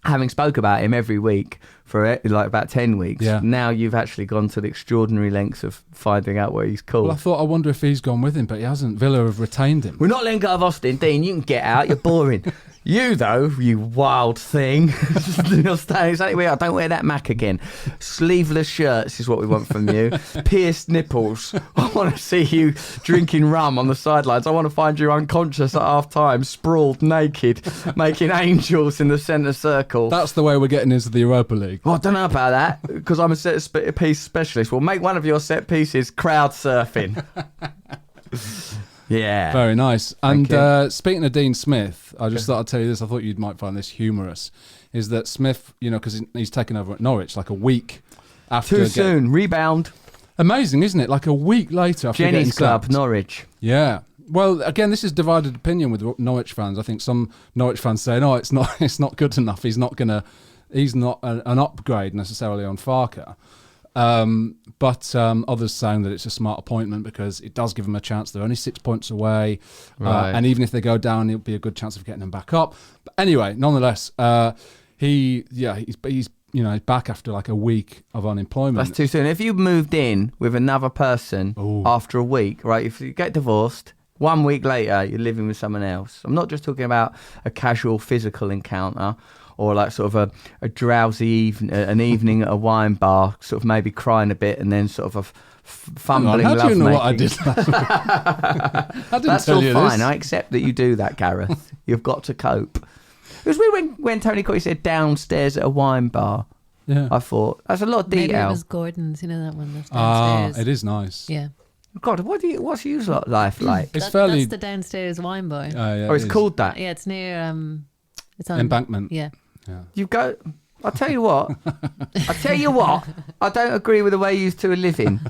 Having spoke about him every week for like about 10 weeks, now you've actually gone to the extraordinary lengths of finding out where he's called. Well, I wonder if he's gone with him, but he hasn't. Villa have retained him. We're not letting go of Austin. Dean, you can get out. You're boring. You, though, you wild thing. You're staying exactly where you are. Don't wear that Mac again. Sleeveless shirts is what we want from you. Pierced nipples. I want to see you drinking rum on the sidelines. I want to find you unconscious at half-time, sprawled naked, making angels in the centre circle. That's the way we're getting into the Europa League. Well, I don't know about that, because I'm a set-piece specialist. Well, make one of your set pieces crowd surfing. Yeah. Very nice. And speaking of Dean Smith, I just thought I'd tell you this. I thought you might find this humorous. Is that Smith, because he's taken over at Norwich like a week after. Too soon. Rebound. Amazing, isn't it? Like a week later after Jenny's Club, sacked. Norwich. Yeah. Well, again, this is divided opinion with Norwich fans. I think some Norwich fans say, no, it's not good enough. He's not an upgrade necessarily on Farke. But others saying that it's a smart appointment because it does give them a chance. They're only 6 points away, and even if they go down, it'll be a good chance of getting them back up. But anyway, nonetheless, he's back after like a week of unemployment. That's too soon. If you moved in with another person after a week, right? If you get divorced, 1 week later you're living with someone else. I'm not just talking about a casual physical encounter. Or like sort of a drowsy evening at a wine bar, sort of maybe crying a bit and then sort of fumbling lovemaking. How do you know what I did? I didn't That's tell all you fine. this. I accept that you do that, Gareth. You've got to cope. It was weird when Tony Cottee said downstairs at a wine bar. Yeah. I thought that's a lot of detail. Maybe it was Gordon's, that one that's downstairs. It is nice. Yeah. God, what's your life like? It's fairly. That's the downstairs wine bar. It's called that. Yeah, it's near. It's on Embankment. Yeah. You go. I'll tell you what. I don't agree with the way you two are living.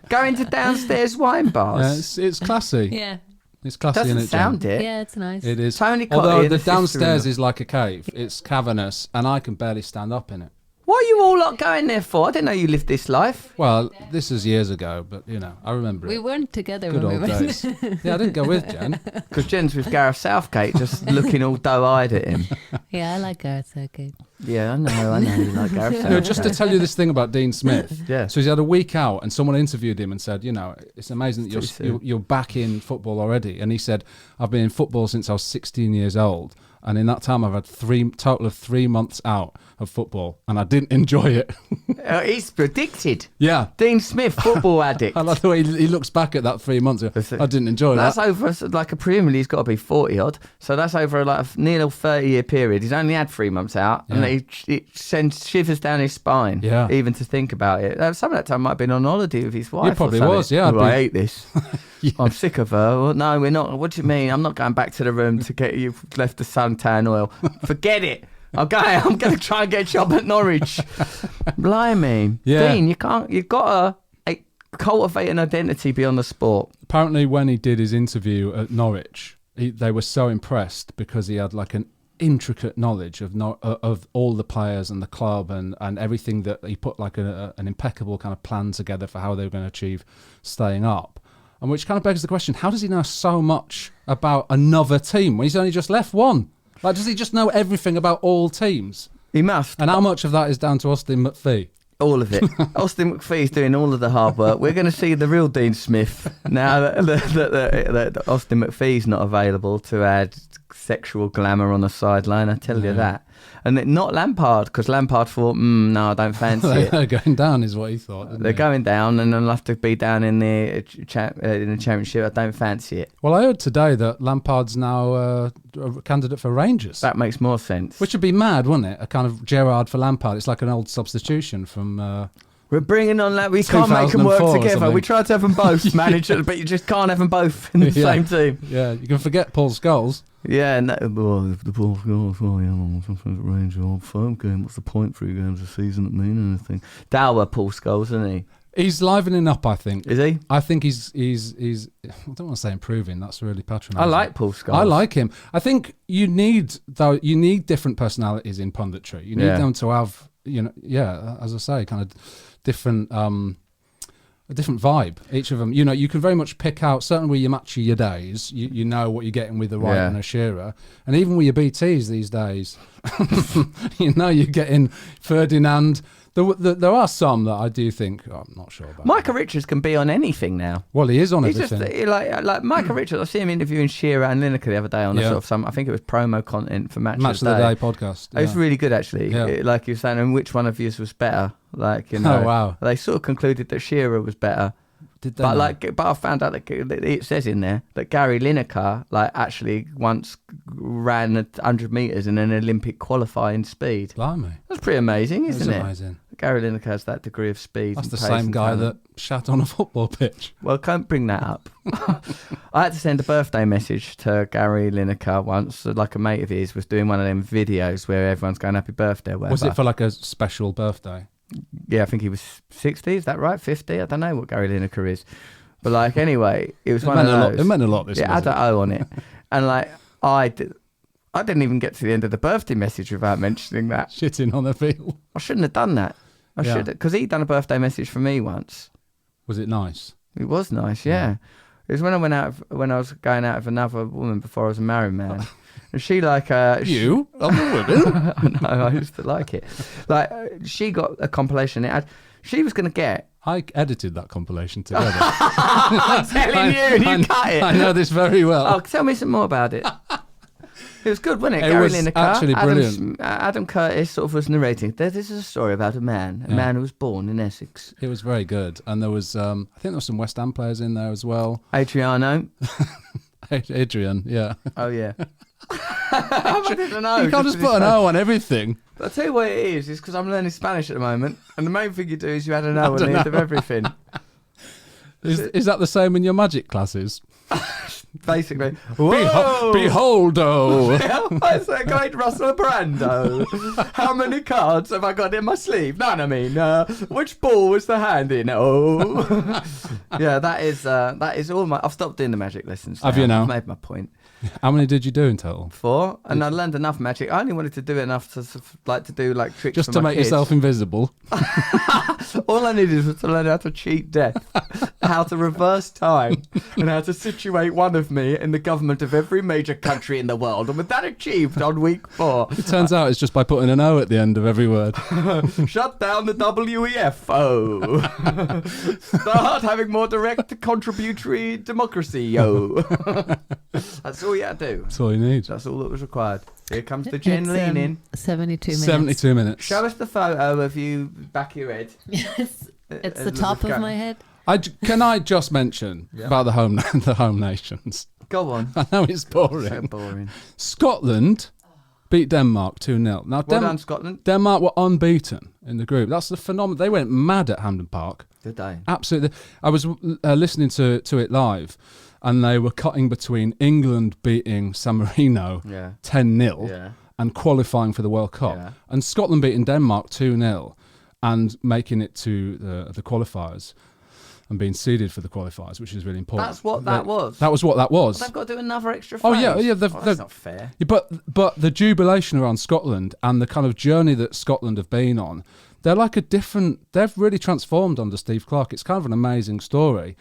Going to downstairs wine bars. Yeah, it's classy. Yeah. It's classy. Doesn't in it, sound Jen? it. Yeah, it's nice. It is. Tony Cottee, Although the sister-in-law. downstairs is like a cave. It's cavernous, and I can barely stand up in it. What are you all lot going there for? I didn't know you lived this life. Well, this is years ago, but I remember We it. weren't together Good when we old went. days. Yeah, I didn't go with Jen. Because Jen's with Gareth Southgate, just looking all doe-eyed at him. Yeah, I like Gareth Southgate. Yeah, I know you like Gareth Southgate. Just to tell you this thing about Dean Smith. Yeah. So he's had a week out, and someone interviewed him and said, it's amazing that you're back in football already. And he said, I've been in football since I was 16 years old. And in that time, I've had total of 3 months out of football, and I didn't enjoy it. He's predicted. Yeah. Dean Smith, football addict. I like the way he looks back at that 3 months. I didn't enjoy That's that. over, like a presumably he's got to be 40 odd. So that's over like a nearly 30-year period. He's only had 3 months out, and it sends shivers down his spine. Yeah. Even to think about it. Some of that time might have been on holiday with his wife. He probably or something. was, yeah. I hate this. Yeah. I'm sick of her. Well, no, we're not. What do you mean? I'm not going back to the room to get you left the suntan oil. Forget it. I'm going to try and get a job at Norwich. Blimey. Yeah. Dean, you've got to cultivate an identity beyond the sport. Apparently, when he did his interview at Norwich, they were so impressed because he had like an intricate knowledge of all the players and the club and everything, that he put like an impeccable kind of plan together for how they were going to achieve staying up. And which kind of begs the question, how does he know so much about another team when he's only just left one? Like, does he just know everything about all teams? He must. And how much of that is down to Austin McPhee? All of it. Austin McPhee's doing all of the hard work. We're going to see the real Dean Smith now that Austin McPhee's not available to add sexual glamour on the sideline. I tell you that. And not Lampard, because Lampard thought, no, I don't fancy it. They're going down is what he thought. They're going down, and they'll have to be down in the championship. I don't fancy it. Well, I heard today that Lampard's now a candidate for Rangers. That makes more sense. Which would be mad, wouldn't it? A kind of Gerrard for Lampard. It's like an old substitution from... We're bringing on that. We can't make them work together. We tried to have them both manager, but you just can't have them both in the same team. Yeah, you can forget Paul Scholes. Yeah, no, the Paul Scholes. Oh, yeah, sometimes at Rangers, old firm game. What's the point? 3 games a season at mean anything? Dower Paul Scholes, isn't he? He's livening up, I think. Is he? I think he's I don't want to say improving. That's really patronising. I like Paul Scholes. I like him. I think you need different personalities in punditry. You need them to have, as I say, kind of different a different vibe. Each of them, you can very much pick out, certainly with your match of your days, you know what you're getting with the Wright and a Shearer. And even with your BTs these days, you're getting Ferdinand. There are some that I do think, I'm not sure about. Michael Richards can be on anything now. Well, he is on He's everything. just like Michael Richards. I see him interviewing Shearer and Lineker the other day on I think it was promo content for Match of the Day podcast. It was really good actually. Yeah. Like you were saying, and which one of yours was better? Like oh wow, they sort of concluded that Shearer was better. Did they? But I found out that it says in there that Gary Lineker actually once ran 100 meters in an Olympic qualifying speed. Blimey, that's pretty amazing, isn't it? Amazing. Gary Lineker has that degree of speed. That's and the pace same and guy talent. that shat on a football pitch. Well, can't bring that up. I had to send a birthday message to Gary Lineker once. Like a mate of his was doing one of them videos where everyone's going happy birthday or whatever. Was it for like a special birthday? Yeah, I think he was 60. Is that right? 50? I don't know what Gary Lineker is. But anyway, it was one of those. It meant a lot. This had an O on it. And I didn't even get to the end of the birthday message without mentioning that. Shitting on the field. I shouldn't have done that. I should, because he'd done a birthday message for me once. Was it nice? It was nice, yeah. It was when I was going out with another woman before I was a married man. And she you? I'm a woman. I know, I used to like it. She got a compilation. She was going to get. I edited that compilation together. I'm telling you cut it. I know this very well. Oh, tell me some more about it. It was good, wasn't it? It Gary was Lineker. actually brilliant. Adam Curtis sort of was narrating. This is a story about a man who was born in Essex. It was very good. And there was, I think there were some West Ham players in there as well. Adriano. Adrian, yeah. Oh, yeah. I didn't know. You can't just put an O on everything. I'll tell you what it is because I'm learning Spanish at the moment. And the main thing you do is you add an O on the end of everything. Is that the same in your magic classes? Basically. Whoa! Beholdo! It's a great Russell Brando. How many cards have I got in my sleeve? None, I mean. Which ball was the hand in? Oh. Yeah, that is all my... I've stopped doing the magic lessons now. Have you now? I've made my point. How many did you do in total? 4, and I learned enough magic. I only wanted to do enough to do tricks just for to my make kids. yourself invisible. All I needed was to learn how to cheat death, how to reverse time, and how to situate one of me in the government of every major country in the world. And with that achieved on week 4, It turns out it's just by putting an O at the end of every word. shut down the WEFO. Start having more direct contributory democracy, yo. That's all you had to do. That's all you need. That's all that was required. Here comes the Jen leaning. 72 minutes. 72 minutes. Show us the photo of you back of your head. Yes. It's the top of my head. Can I just mention about the home nations? Go on. I know it's boring. So boring. Scotland beat Denmark 2-0. Now, Well done, Scotland. Denmark were unbeaten in the group. That's the phenomenon. They went mad at Hampden Park. Good day. Absolutely. I was listening to it live, and they were cutting between England beating San Marino 10-0 and qualifying for the World Cup, and Scotland beating Denmark 2-0 and making it to the qualifiers and being seeded for the qualifiers, which is really important. That's what that was. That was what that was. They've got to do another extra Oh phase. yeah. That's not fair. Yeah, but the jubilation around Scotland and the kind of journey that Scotland have been on, they're like they've really transformed under Steve Clarke. It's kind of an amazing story.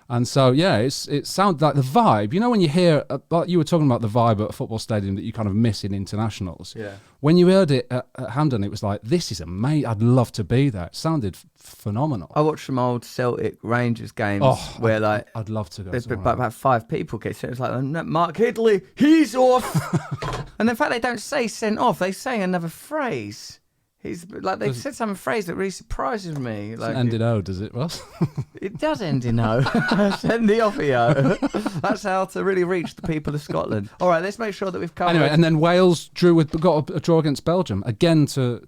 And so, it sounds like the vibe, when you hear, like you were talking about the vibe at a football stadium that you kind of miss in internationals. Yeah. When you heard it at Hampden, it was like, this is amazing. I'd love to be there. It sounded phenomenal. I watched some old Celtic Rangers games where I'd love to go. There's about 5 people get sent. It's like, Mark Hidley, he's off. And in fact, they don't say sent off. They say another phrase. He's like they said some phrase that really surprises me. Like, ended O, does it, Ross? It does end in O. Send the offio. That's how to really reach the people of Scotland. All right, let's make sure that we've covered. Anyway, and then Wales got a draw against Belgium again to.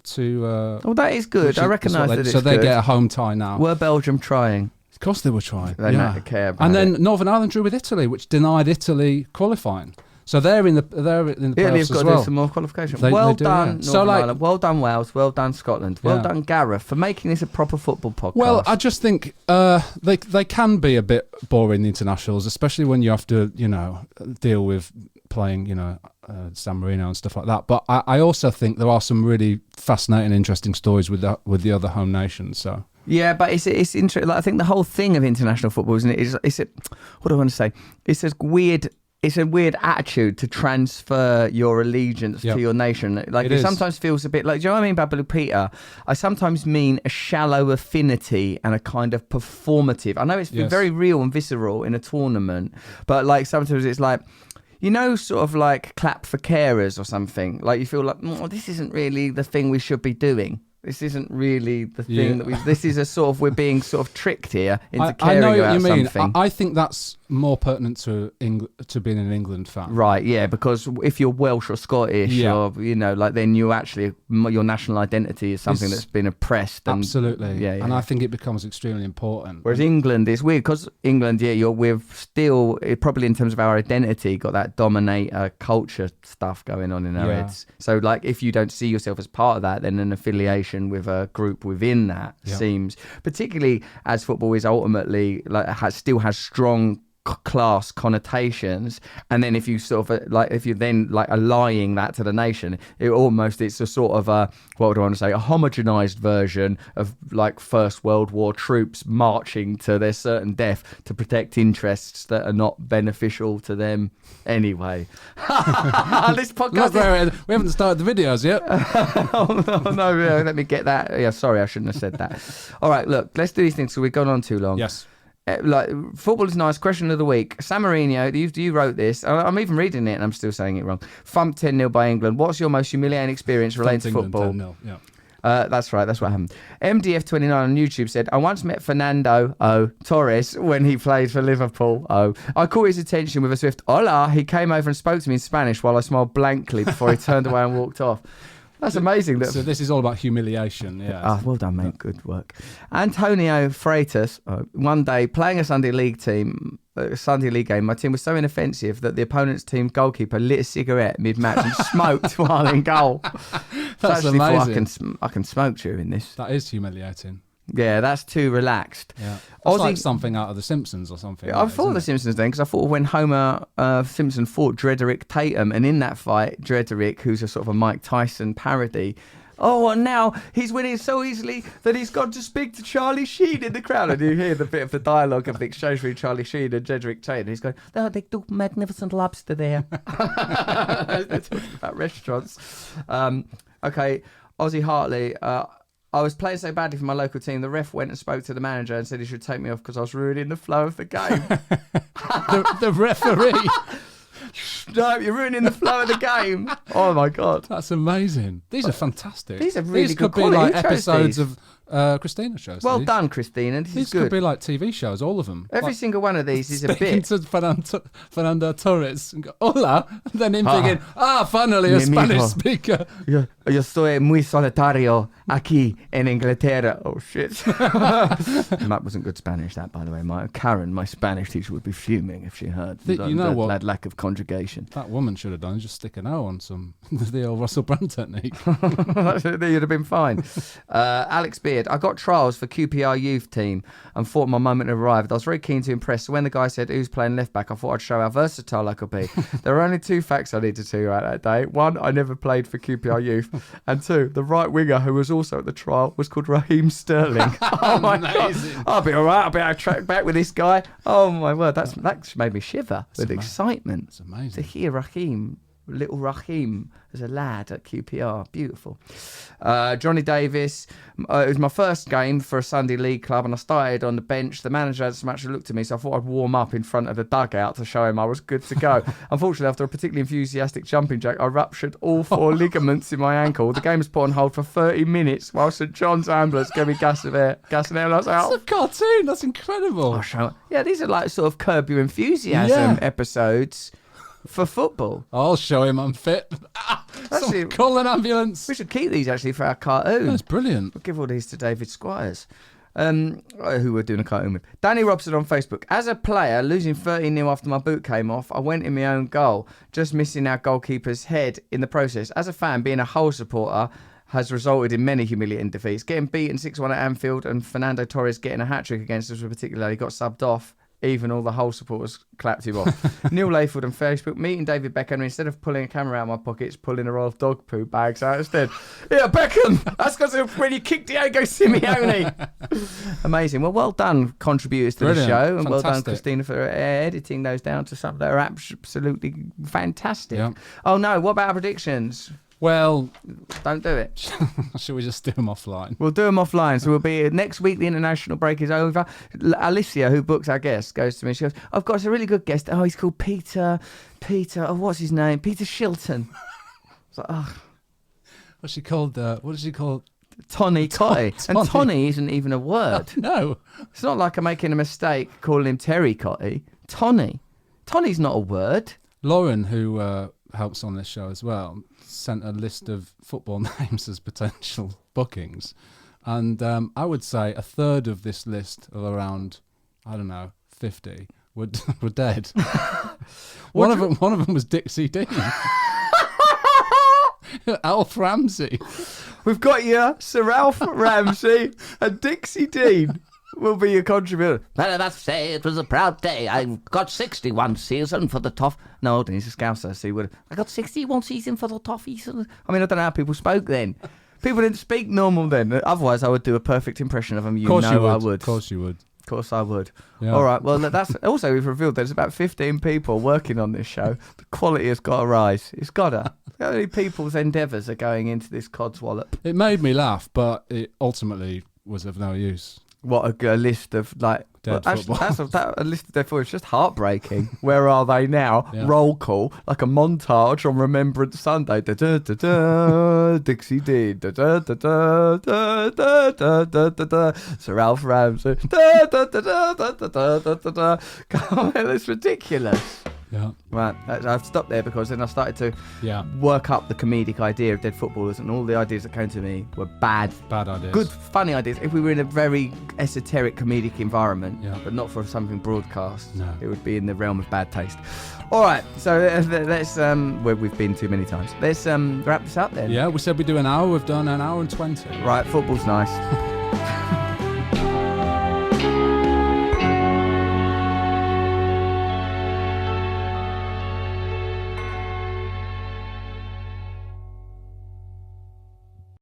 Well, that is good. I recognise that it's so they good. get a home tie now. Were Belgium trying? Of course they were trying. They don't care about and then it. Northern Ireland drew with Italy, which denied Italy qualifying. So they're in the playoffs Yeah, they've as got to well. do some more qualification. They Well do, done, yeah. Northern So, like- Ireland. Well done, Wales. Well done, Scotland. Well Yeah. done, Gareth, for making this a proper football podcast. Well, I just think they can be a bit boring, the internationals, especially when you have to, deal with playing, San Marino and stuff like that. But I also think there are some really fascinating, interesting stories with the other home nations. So. Yeah, but it's interesting. Like, I think the whole thing of international football, isn't it? What do I want to say? It's a weird attitude to transfer your allegiance to your nation. Like, it sometimes feels a bit like, do you know what I mean, Babalu Peter? I sometimes mean a shallow affinity and a kind of performative. I know it's very real and visceral in a tournament, but like sometimes it's like, sort of like clap for carers or something. Like you feel like, this isn't really the thing we should be doing. This isn't really the thing that this is a sort of, we're being sort of tricked here into caring I know about what you mean. something. I think that's more pertinent to being an England fan. Right, yeah, because if you're Welsh or Scottish or, then you actually, your national identity is something that's been oppressed. And, absolutely. Yeah. And I think it becomes extremely important. Whereas England is weird because England, we've still, probably in terms of our identity, got that dominator culture stuff going on in our heads. So, like, if you don't see yourself as part of that, then an affiliation with a group within that seems, particularly as football is ultimately, still has strong class connotations, and then if you sort of if you're then allying that to the nation, it's a sort of a, what do I want to say, a homogenized version of like First World War troops marching to their certain death to protect interests that are not beneficial to them anyway. This podcast we haven't started the videos yet. no, let me get that. Yeah, sorry, I shouldn't have said that. All right, look, let's do these things so we've gone on too long. Yes. Football is nice. Question of the week. San Merino, you wrote this. I'm even reading it and I'm still saying it wrong. Thumped 10-0 by England. What's your most humiliating experience related to football? 10-0, yeah. That's right. That's what happened. MDF29 on YouTube said, I once met Fernando Torres when he played for Liverpool. I caught his attention with a swift hola. He came over and spoke to me in Spanish while I smiled blankly before he turned away and walked off. That's amazing. So this is all about humiliation, yeah. Well done, mate. Good work. Antonio Freitas, one day playing a Sunday League game, my team was so inoffensive that the opponent's team goalkeeper lit a cigarette mid-match and smoked while in goal. That's amazing. I can smoke during this. That is humiliating. Yeah, that's too relaxed. Yeah, it's like something out of The Simpsons or something. I thought of The Simpsons then, because I thought of when Homer Simpson fought Drederick Tatum, and in that fight, Drederick, who's a sort of a Mike Tyson parody, and now he's winning so easily that he's gone to speak to Charlie Sheen in the crowd. And you hear the bit of the dialogue of the exchange between Charlie Sheen and Drederick Tatum. He's going, "Oh, they do magnificent lobster there." They're talking about restaurants. Okay, Ozzy Hartley. I was playing so badly for my local team, the ref went and spoke to the manager and said he should take me off because I was ruining the flow of the game. the referee. No, you're ruining the flow of the game. Oh my God. That's amazing. These are fantastic. These are really good could be like intros, episodes these. of Christina shows. Well done, Christina. This These is good. could be like TV shows, all of them. Every single one of these is a Speaking bit. to Fernando Torres and go, hola, and then him thinking, finally a Spanish speaker. Yo estoy muy solitario aquí en Inglaterra. Oh shit. That wasn't good Spanish, that, by the way. Karen, my Spanish teacher, would be fuming if she heard that lack of conjugation. That woman should have done is just stick an O on the old Russell Brand technique. You'd have been fine. Alex Beard, I got trials for QPR youth team and thought my moment had arrived. I was very keen to impress, so when the guy said who's playing left back, I thought I'd show how versatile I could be. There were only two facts I needed to tell you about that day. One, I never played for QPR youth, and two, the right winger who was also at the trial was called Raheem Sterling. Oh my God, I'll be all right. I'll be able to track back with this guy. Oh my word, that made me shiver with excitement. It's amazing to hear little Raheem as a lad at QPR. Beautiful. Johnny Davis. It was my first game for a Sunday League club and I started on the bench. The manager had so much to look to me, so I thought I'd warm up in front of the dugout to show him I was good to go. Unfortunately, after a particularly enthusiastic jumping jack, I ruptured all 4 ligaments in my ankle. The game was put on hold for 30 minutes while St John's ambulance gave me gas and air and I was out. That's a cartoon. That's incredible. Yeah, these are like sort of Curb Your Enthusiasm episodes for football. I'll show him I'm fit. Call an ambulance. We should keep these actually for our cartoon. That's brilliant. We'll give all these to David Squires. who we're doing a cartoon with. Danny Robson on Facebook. As a player, losing 13-0 after my boot came off, I went in my own goal, just missing our goalkeeper's head in the process. As a fan, being a Hull supporter has resulted in many humiliating defeats. Getting beaten 6-1 at Anfield and Fernando Torres getting a hat-trick against us particularly got subbed off. Even all the Hull supporters clapped him off. Neil Layford on Facebook. Meeting David Beckham, instead of pulling a camera out of my pockets, pulling a roll of dog poo bags out instead. Yeah, Beckham! That's because when you kicked Diego Simeone. Amazing. Well done, contributors to the show. And well done, Christina, for editing those down to something that are absolutely fantastic. Yeah. Oh, no. What about our predictions? Well, don't do it. Should we just do them offline? We'll do them offline. So we'll be next week. The international break is over. Alicia, who books our guest, goes to me. She goes, "I've got a really good guest. Oh, he's called Peter. Oh, what's his name? Peter Shilton." It's like, oh. What's she called? What is she called? Tony Cottee. And Tony isn't even a word. No. It's not like I'm making a mistake calling him Terry Cottee. Tony. Tony's not a word. Lauren, who helps on this show as well, sent a list of football names as potential bookings, and I would say a third of this list of around 50 were dead. one of them was Dixie Dean. Alf Ramsey. We've got you, Sir Alf Ramsey and Dixie Dean will be your contributor. Well, I must say it was a proud day. I got 61 season for the toff. No, he's a Scouser, so he would. I got 61 season for the toffees. I mean, I don't know how people spoke then. People didn't speak normal then. Otherwise, I would do a perfect impression of them. I would. Of course you would. Of course I would. Yeah. All right. Well, that's also we've revealed there's about 15 people working on this show. The quality has got to rise. It's got to. How many people's endeavours are going into this codswallop? It made me laugh, but it ultimately was of no use. What a list of like dead football. A list of dead football. It's just heartbreaking. Where are they now? Yeah. Roll call, like a montage on Remembrance Sunday. Da da da da. Dixie Dean. Da da da da da da da da da da. Sir Alf Ramsey. Da da da da da da da da da. Come on, it's ridiculous. Yeah. Right, I've stopped there because then I started to work up the comedic idea of dead footballers, and all the ideas that came to me were bad ideas. Good, funny ideas. If we were in a very esoteric comedic environment, but not for something broadcast, it would be in the realm of bad taste. All right, so let's where we've been too many times. Let's wrap this up then. Yeah, we said we'd do an hour. We've done an hour and 20. Right, football's nice.